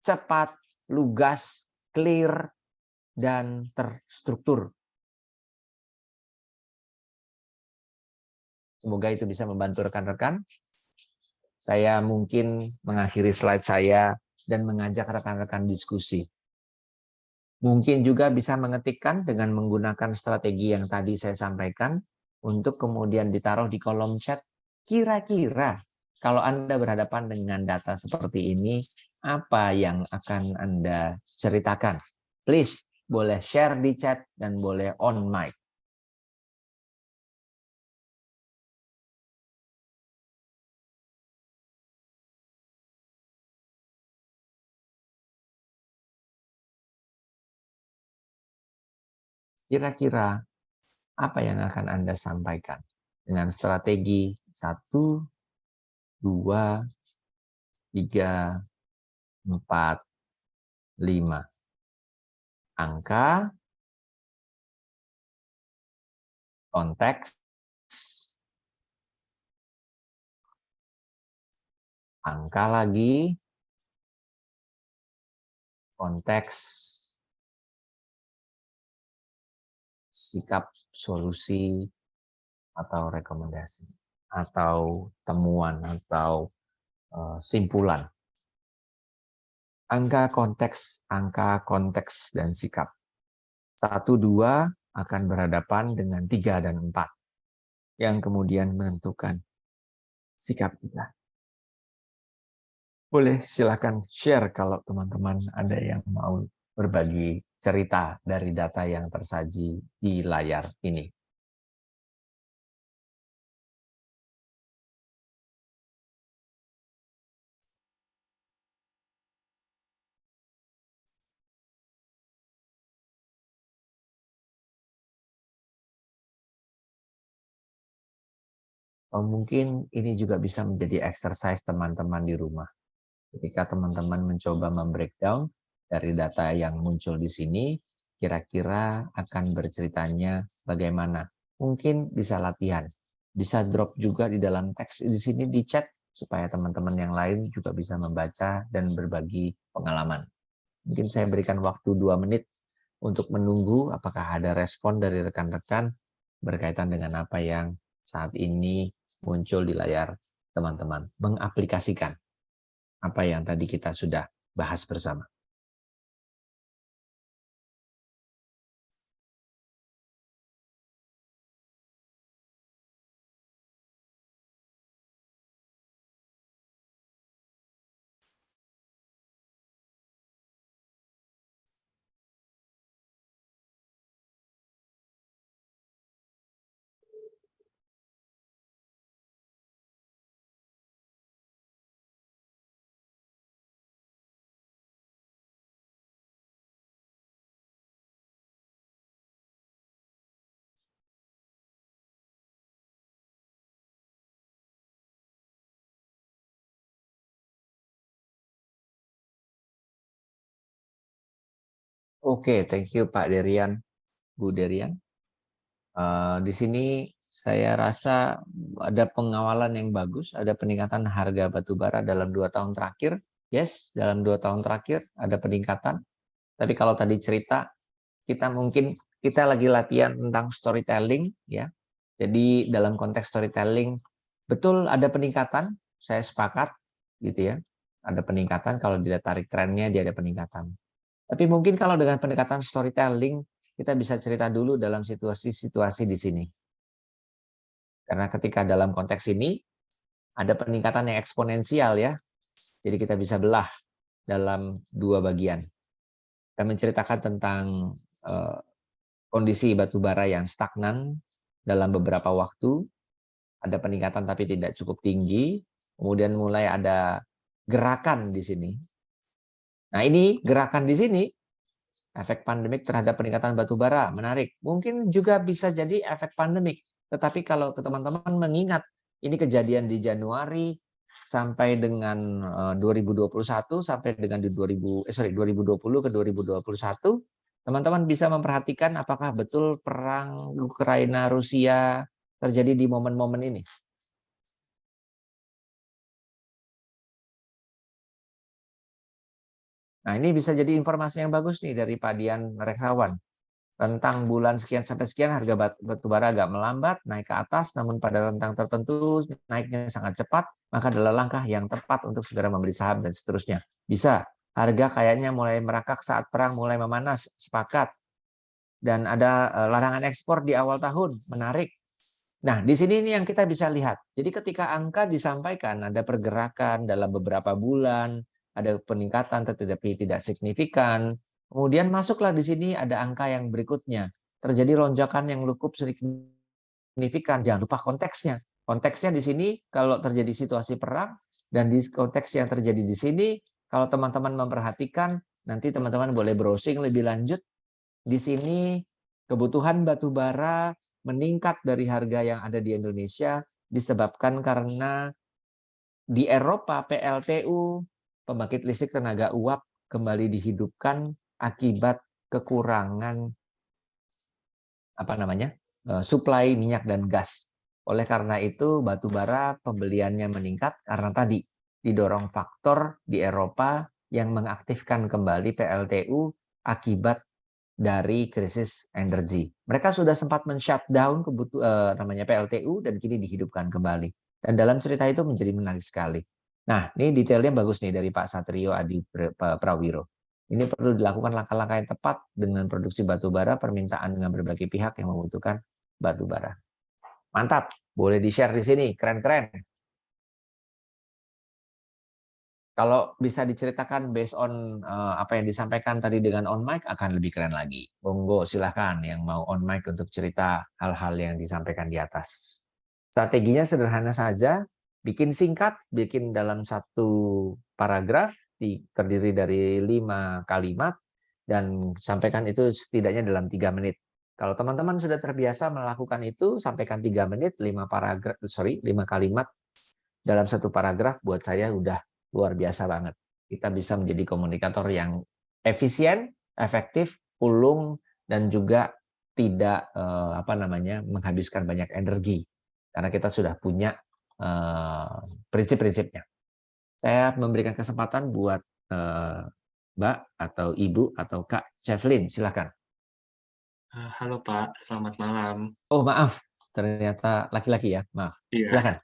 cepat, lugas, clear, dan terstruktur. Semoga itu bisa membantu rekan-rekan. Saya mungkin mengakhiri slide saya dan mengajak rekan-rekan diskusi. Mungkin juga bisa mengetikkan dengan menggunakan strategi yang tadi saya sampaikan untuk kemudian ditaruh di kolom chat. Kira-kira kalau Anda berhadapan dengan data seperti ini, apa yang akan Anda ceritakan? Please, boleh share di chat dan boleh on mic. Kira-kira apa yang akan Anda sampaikan dengan strategi 1, 2, 3, 4, 5. Angka, konteks, angka lagi, konteks, sikap, solusi, atau rekomendasi, atau temuan, atau simpulan. Angka, konteks, dan sikap. 1, 2 akan berhadapan dengan 3 dan 4, yang kemudian menentukan sikap kita. Boleh silakan share kalau teman-teman ada yang mau berbagi cerita dari data yang tersaji di layar ini. Mungkin ini juga bisa menjadi exercise teman-teman di rumah. Ketika teman-teman mencoba membreakdown dari data yang muncul di sini, kira-kira akan berceritanya bagaimana. Mungkin bisa latihan, bisa drop juga di dalam teks di sini di chat, supaya teman-teman yang lain juga bisa membaca dan berbagi pengalaman. Mungkin saya berikan waktu 2 menit untuk menunggu apakah ada respon dari rekan-rekan berkaitan dengan apa yang saat ini muncul di layar teman-teman. Mengaplikasikan apa yang tadi kita sudah bahas bersama. Oke, thank you Pak Derian, Bu Derian. Di sini saya rasa ada pengawalan yang bagus, ada peningkatan harga batu bara dalam 2 tahun terakhir. Yes, dalam 2 tahun terakhir ada peningkatan. Tapi kalau tadi cerita, kita lagi latihan tentang storytelling, ya. Jadi dalam konteks storytelling, betul ada peningkatan, saya sepakat, gitu ya. Ada peningkatan, kalau dilihat tarik trennya dia ada peningkatan. Tapi mungkin kalau dengan pendekatan storytelling, kita bisa cerita dulu dalam situasi-situasi di sini. Karena ketika dalam konteks ini, ada peningkatan yang eksponensial ya. Jadi kita bisa belah dalam 2 bagian. Kita menceritakan tentang kondisi batu bara yang stagnan dalam beberapa waktu, ada peningkatan tapi tidak cukup tinggi, kemudian mulai ada gerakan di sini. Nah ini gerakan di sini, efek pandemik terhadap peningkatan batu bara, menarik. Mungkin juga bisa jadi efek pandemik, tetapi kalau teman-teman mengingat ini kejadian di Januari sampai dengan 2021 sampai dengan 2020 ke 2021, teman-teman bisa memperhatikan apakah betul perang Ukraina Rusia terjadi di momen-momen ini. Nah, ini bisa jadi informasi yang bagus nih dari Pak Dian Reksawan. Rentang bulan sekian sampai sekian harga batu bara agak melambat, naik ke atas, namun pada rentang tertentu naiknya sangat cepat, maka adalah langkah yang tepat untuk segera membeli saham dan seterusnya. Bisa, harga kayaknya mulai merangkak saat perang mulai memanas, sepakat. Dan ada larangan ekspor di awal tahun, menarik. Nah, di sini ini yang kita bisa lihat. Jadi ketika angka disampaikan, ada pergerakan dalam beberapa bulan, ada peningkatan tetapi tidak signifikan. Kemudian masuklah di sini ada angka yang berikutnya. Terjadi lonjakan yang cukup signifikan. Jangan lupa konteksnya. Konteksnya di sini kalau terjadi situasi perang dan di konteks yang terjadi di sini, kalau teman-teman memperhatikan, nanti teman-teman boleh browsing lebih lanjut. Di sini kebutuhan batu bara meningkat dari harga yang ada di Indonesia disebabkan karena di Eropa PLTU, pembangkit listrik tenaga uap, kembali dihidupkan akibat kekurangan suplai minyak dan gas. Oleh karena itu batu bara pembeliannya meningkat karena tadi didorong faktor di Eropa yang mengaktifkan kembali PLTU akibat dari krisis energi. Mereka sudah sempat men-shutdown PLTU dan kini dihidupkan kembali. Dan dalam cerita itu menjadi menarik sekali. Nah, ini detailnya bagus nih dari Pak Satrio Adi Prawiro. Ini perlu dilakukan langkah-langkah yang tepat dengan produksi batu bara, permintaan dengan berbagai pihak yang membutuhkan batu bara. Mantap, boleh di-share di sini, keren-keren. Kalau bisa diceritakan based on apa yang disampaikan tadi dengan on mic akan lebih keren lagi. Monggo silahkan yang mau on mic untuk cerita hal-hal yang disampaikan di atas. Strateginya sederhana saja, bikin singkat, bikin dalam satu paragraf, terdiri dari 5 kalimat, dan sampaikan itu setidaknya dalam 3 menit. Kalau teman-teman sudah terbiasa melakukan itu, sampaikan 3 menit, 5 kalimat dalam satu paragraf, buat saya udah luar biasa banget. Kita bisa menjadi komunikator yang efisien, efektif, ulung, dan juga tidak menghabiskan banyak energi karena kita sudah punya prinsip-prinsipnya. Saya memberikan kesempatan buat Mbak atau Ibu atau Kak Cheflyn, silakan. Halo Pak, selamat malam. Oh maaf, ternyata laki-laki ya, maaf. Iya. Silakan.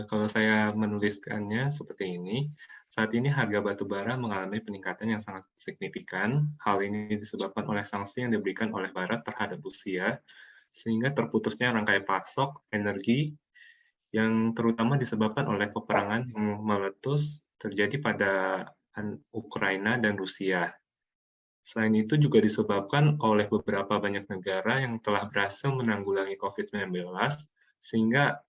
Kalau saya menuliskannya seperti ini, saat ini harga batu bara mengalami peningkatan yang sangat signifikan. Hal ini disebabkan oleh sanksi yang diberikan oleh Barat terhadap Rusia, sehingga terputusnya rantai pasok energi yang terutama disebabkan oleh peperangan yang meletus terjadi pada Ukraina dan Rusia. Selain itu juga disebabkan oleh beberapa banyak negara yang telah berhasil menanggulangi COVID-19, sehingga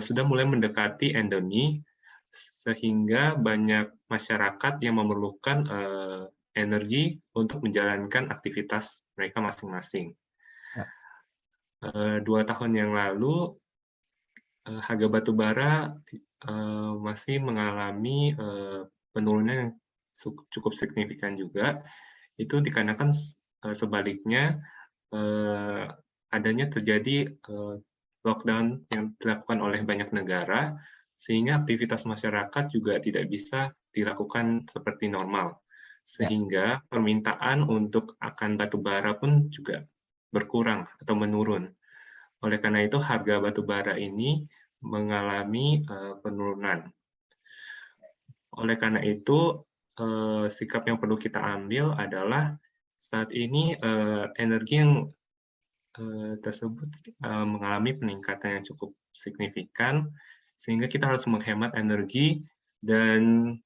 sudah mulai mendekati endemi, sehingga banyak masyarakat yang memerlukan energi untuk menjalankan aktivitas mereka masing-masing. Ya. 2 tahun yang lalu, harga batu bara masih mengalami penurunan yang cukup signifikan juga. Itu dikarenakan sebaliknya adanya terjadi lockdown yang dilakukan oleh banyak negara, sehingga aktivitas masyarakat juga tidak bisa dilakukan seperti normal. Sehingga permintaan untuk akan batu bara pun juga berkurang atau menurun. Oleh karena itu, harga batu bara ini mengalami penurunan. Oleh karena itu, sikap yang perlu kita ambil adalah saat ini energi yang tersebut mengalami peningkatan yang cukup signifikan, sehingga kita harus menghemat energi dan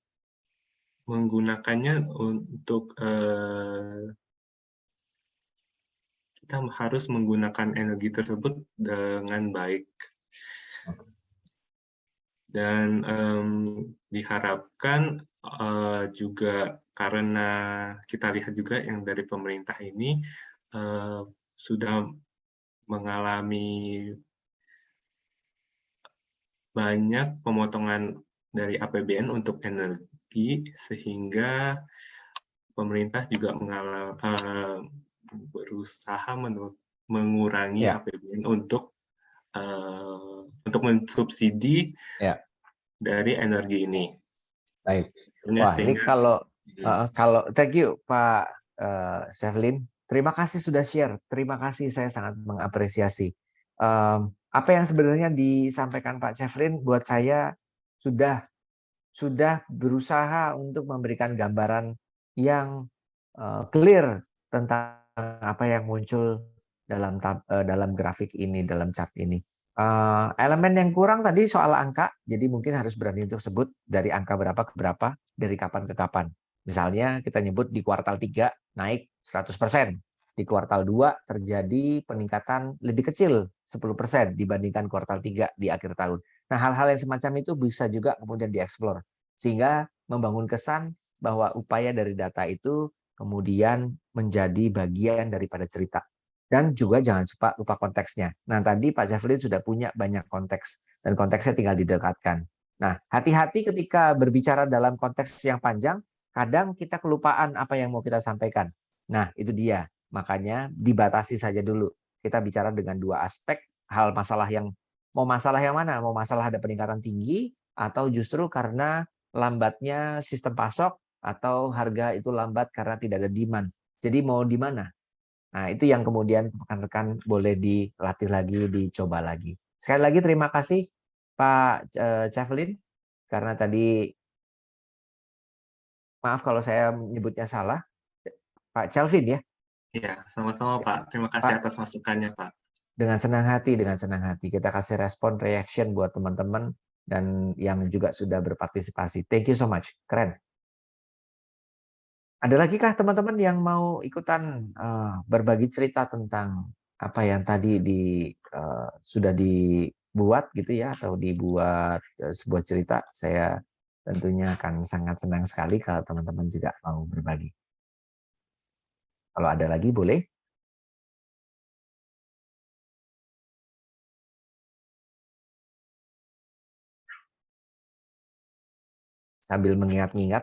menggunakannya untuk kita harus menggunakan energi tersebut dengan baik. Dan diharapkan juga karena kita lihat juga yang dari pemerintah ini sudah mengalami banyak pemotongan dari APBN untuk energi, sehingga pemerintah juga berusaha mengurangi APBN untuk mensubsidi dari energi ini. Baik. Wah, ini kalau thank you Pak Cheflyn. Terima kasih sudah share. Terima kasih, saya sangat mengapresiasi. Apa yang sebenarnya disampaikan Pak Cheflyn buat saya sudah berusaha untuk memberikan gambaran yang clear tentang apa yang muncul dalam grafik ini, dalam chart ini. Elemen yang kurang tadi soal angka, jadi mungkin harus berani untuk sebut dari angka berapa ke berapa, dari kapan ke kapan. Misalnya kita nyebut di kuartal 3 naik 100%, di kuartal 2 terjadi peningkatan lebih kecil 10% dibandingkan kuartal 3 di akhir tahun. Nah, hal-hal yang semacam itu bisa juga kemudian dieksplor, sehingga membangun kesan bahwa upaya dari data itu kemudian menjadi bagian daripada cerita. Dan juga jangan lupa konteksnya. Nah, tadi Pak Cheflyn sudah punya banyak konteks, dan konteksnya tinggal didekatkan. Nah, hati-hati ketika berbicara dalam konteks yang panjang, kadang kita kelupaan apa yang mau kita sampaikan. Nah, itu dia. Makanya dibatasi saja dulu. Kita bicara dengan 2 aspek, masalah yang mana? Mau masalah ada peningkatan tinggi, atau justru karena lambatnya sistem pasok, atau harga itu lambat karena tidak ada demand. Jadi mau di mana? Nah, itu yang kemudian rekan-rekan boleh dilatih lagi, dicoba lagi. Sekali lagi terima kasih Pak Cheflyn, karena tadi, maaf kalau saya menyebutnya salah, Pak Chelvin ya? Iya, sama-sama Pak. Terima kasih atas masukannya Pak. Dengan senang hati. Kita kasih respon, reaction buat teman-teman dan yang juga sudah berpartisipasi. Thank you so much. Keren. Ada lagi kah teman-teman yang mau ikutan berbagi cerita tentang apa yang tadi sudah dibuat gitu ya, atau dibuat sebuah cerita? Saya tentunya akan sangat senang sekali kalau teman-teman juga mau berbagi. Kalau ada lagi boleh. Sambil mengingat-ingat,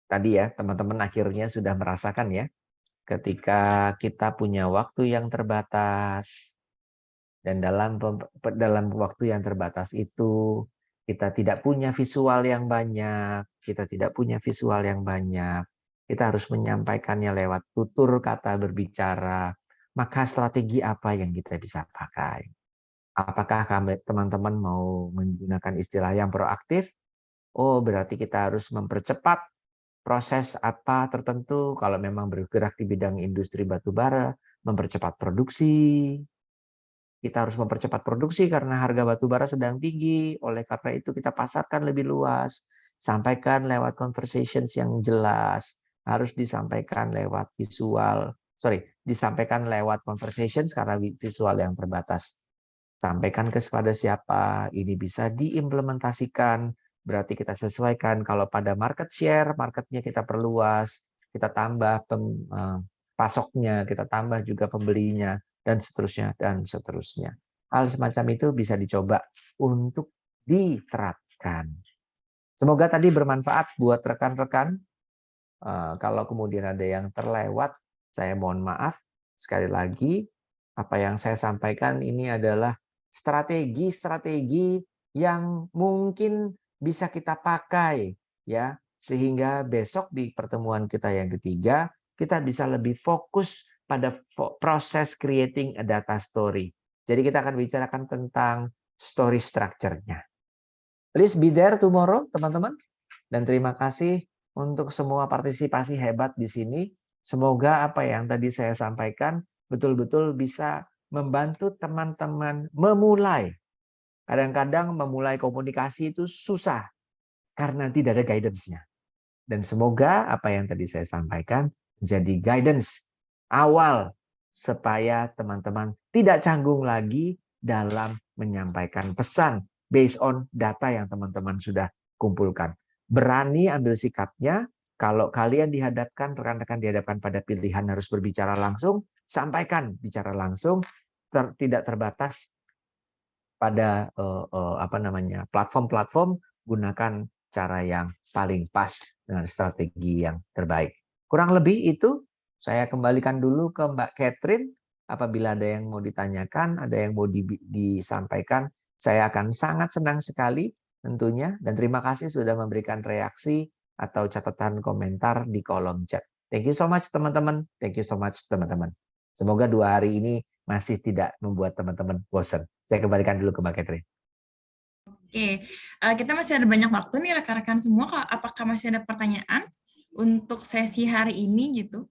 tadi ya teman-teman akhirnya sudah merasakan ya, ketika kita punya waktu yang terbatas, dan dalam waktu yang terbatas itu kita tidak punya visual yang banyak, kita harus menyampaikannya lewat tutur kata berbicara, maka strategi apa yang kita bisa pakai? Apakah teman-teman mau menggunakan istilah yang proaktif? Oh, berarti kita harus mempercepat proses apa tertentu. Kalau memang bergerak di bidang industri batu bara, mempercepat produksi. Kita harus mempercepat produksi karena harga batu bara sedang tinggi. Oleh karena itu kita pasarkan lebih luas. Sampaikan lewat conversations yang jelas. Harus disampaikan lewat disampaikan lewat conversations karena visual yang terbatas. Sampaikan kepada siapa, ini bisa diimplementasikan, berarti kita sesuaikan. Kalau pada market share, marketnya kita perluas, kita tambah pasoknya, kita tambah juga pembelinya, dan seterusnya, dan seterusnya. Hal semacam itu bisa dicoba untuk diterapkan. Semoga tadi bermanfaat buat rekan-rekan. Kalau kemudian ada yang terlewat, saya mohon maaf. Sekali lagi, apa yang saya sampaikan ini adalah strategi-strategi yang mungkin bisa kita pakai ya, sehingga besok di pertemuan kita yang ketiga kita bisa lebih fokus pada proses creating a data story. Jadi kita akan bicarakan tentang story structure-nya. Please be there tomorrow, teman-teman. Dan terima kasih untuk semua partisipasi hebat di sini. Semoga apa yang tadi saya sampaikan betul-betul bisa membantu teman-teman memulai. Kadang-kadang memulai komunikasi itu susah karena tidak ada guidance-nya. Dan semoga apa yang tadi saya sampaikan menjadi guidance awal supaya teman-teman tidak canggung lagi dalam menyampaikan pesan based on data yang teman-teman sudah kumpulkan. Berani ambil sikapnya. Kalau kalian dihadapkan, rekan-rekan dihadapkan pada pilihan harus berbicara langsung, sampaikan bicara langsung, tidak terbatas pada platform-platform, gunakan cara yang paling pas dengan strategi yang terbaik. Kurang lebih itu, saya kembalikan dulu ke Mbak Catherine. Apabila ada yang mau ditanyakan, ada yang mau disampaikan, saya akan sangat senang sekali tentunya. Dan terima kasih sudah memberikan reaksi atau catatan komentar di kolom chat. Thank you so much teman-teman. Thank you so much teman-teman. Semoga 2 hari ini masih tidak membuat teman-teman bosan. Saya kembalikan dulu ke Mbak Catherine. Oke, kita masih ada banyak waktu nih rekan-rekan semua. Apakah masih ada pertanyaan untuk sesi hari ini gitu?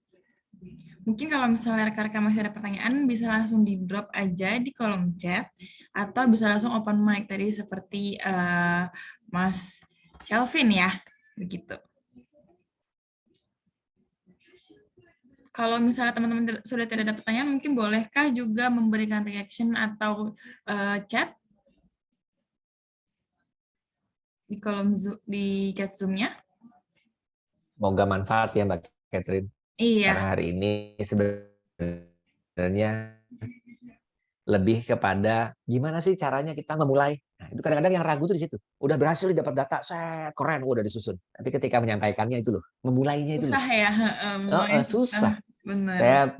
Mungkin kalau misalnya rekan-rekan masih ada pertanyaan, bisa langsung di-drop aja di kolom chat, atau bisa langsung open mic tadi seperti Mas Shelvin ya, begitu. Kalau misalnya teman-teman sudah tidak ada pertanyaan, mungkin bolehkah juga memberikan reaction atau chat di kolom di chat Zoom-nya? Semoga manfaat ya Mbak Catherine. Iya. Karena hari ini sebenarnya lebih kepada gimana sih caranya kita memulai. Nah, itu kadang-kadang yang ragu tuh di situ. Udah berhasil dapat data, keren, udah disusun. Tapi ketika menyampaikannya itu loh, memulainya itu Susah loh. Ya, Susah. Benar. Saya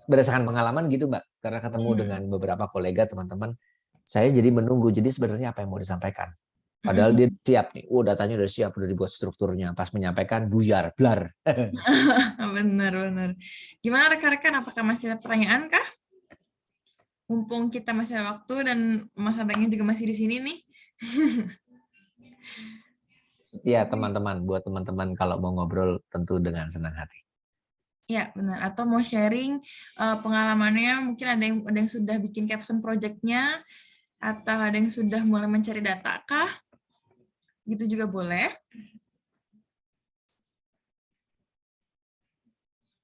berdasarkan pengalaman gitu Mbak, karena ketemu dengan beberapa kolega teman-teman, saya jadi menunggu. Jadi sebenarnya apa yang mau disampaikan? Padahal dia siap nih, datanya udah siap, udah dibuat strukturnya. Pas menyampaikan, buyar, blar. Benar. Gimana rekan-rekan, apakah masih ada pertanyaan kah? Mumpung kita masih ada waktu dan Mas Abangnya juga masih di sini nih. Setia teman-teman, buat teman-teman kalau mau ngobrol tentu dengan senang hati. Ya, benar. Atau mau sharing pengalamannya, mungkin ada yang sudah bikin caption project-nya, Atau ada yang sudah mulai mencari data kah? Gitu juga boleh.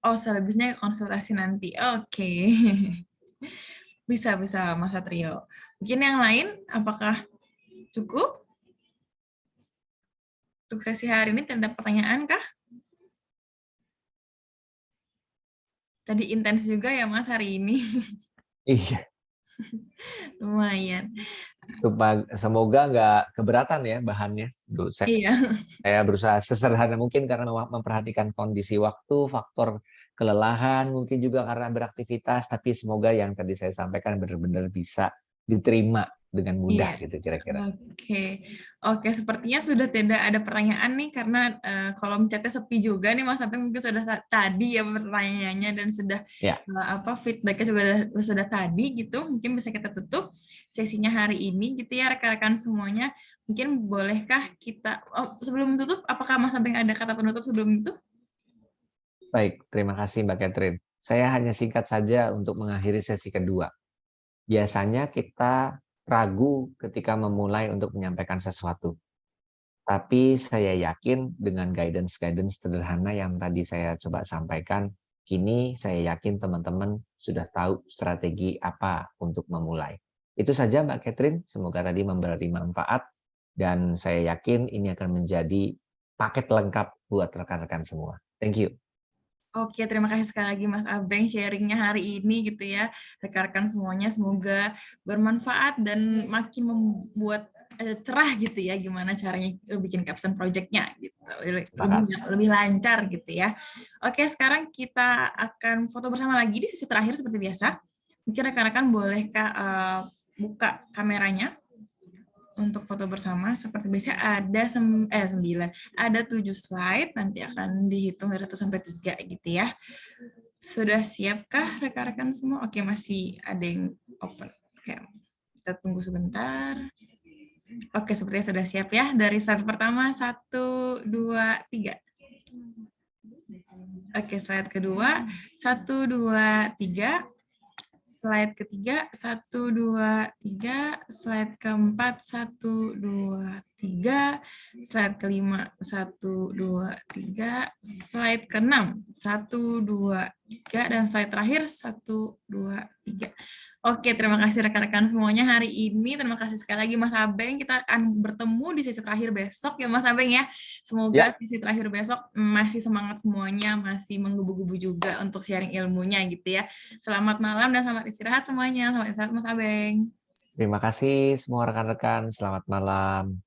Oh, selebihnya konsultasi nanti. Oke. Bisa Mas Satrio. Mungkin yang lain, apakah cukup? Untuk sesi hari ini tidak ada pertanyaan kah? Tadi intens juga ya Mas hari ini. Iya, Lumayan. semoga nggak keberatan ya bahannya. Duh, Iya. saya berusaha sesederhana mungkin karena memperhatikan kondisi waktu, faktor kelelahan, mungkin juga karena beraktivitas, tapi semoga yang tadi saya sampaikan benar-benar bisa diterima dengan mudah Iya. gitu kira-kira. Oke, sepertinya sudah tidak ada pertanyaan nih karena kolom chatnya sepi juga nih Mas Abeng, mungkin sudah tadi ya pertanyaannya dan sudah Ya. Feedbacknya juga sudah tadi gitu. Mungkin bisa kita tutup sesinya hari ini gitu ya rekan-rekan semuanya. Mungkin bolehkah kita sebelum tutup, apakah Mas Abeng ada kata penutup sebelum itu? Baik, terima kasih Mbak Catherine. Saya hanya singkat saja untuk mengakhiri sesi kedua. Biasanya kita ragu ketika memulai untuk menyampaikan sesuatu. Tapi saya yakin dengan guidance-guidance sederhana yang tadi saya coba sampaikan, kini saya yakin teman-teman sudah tahu strategi apa untuk memulai. Itu saja Mbak Catherine, semoga tadi memberi manfaat dan saya yakin ini akan menjadi paket lengkap buat rekan-rekan semua. Thank you. Oke, terima kasih sekali lagi Mas Abeng sharingnya hari ini gitu ya. Rekan-rekan semuanya semoga bermanfaat dan makin membuat cerah gitu ya gimana caranya bikin capstone project-nya gitu. Lebih lancar gitu ya. Oke, sekarang kita akan foto bersama lagi di sesi terakhir seperti biasa. Mungkin rekan-rekan bolehkah buka kameranya? Untuk foto bersama seperti biasa ada 9, ada 7 slide, nanti akan dihitung dari 1 sampai 3 gitu ya. Sudah siapkah rekan-rekan semua? Oke, masih ada yang open. Oke, kita tunggu sebentar. Oke, sepertinya sudah siap ya. Dari slide pertama, 1, 2, 3. Oke, slide kedua, 1, 2, 3. Slide ketiga, 1, 2, 3. Slide keempat, 1, 2, 3. Slide kelima, 1, 2, 3. Slide keenam, 1, 2, 3. Dan slide terakhir, 1, 2, 3. Oke, terima kasih rekan-rekan semuanya hari ini. Terima kasih sekali lagi Mas Abeng. Kita akan bertemu di sesi terakhir besok ya Mas Abeng ya. Semoga sesi terakhir besok masih semangat semuanya, masih menggebu-gebu juga untuk sharing ilmunya gitu ya. Selamat malam dan selamat istirahat semuanya. Selamat istirahat Mas Abeng. Terima kasih semua rekan-rekan. Selamat malam.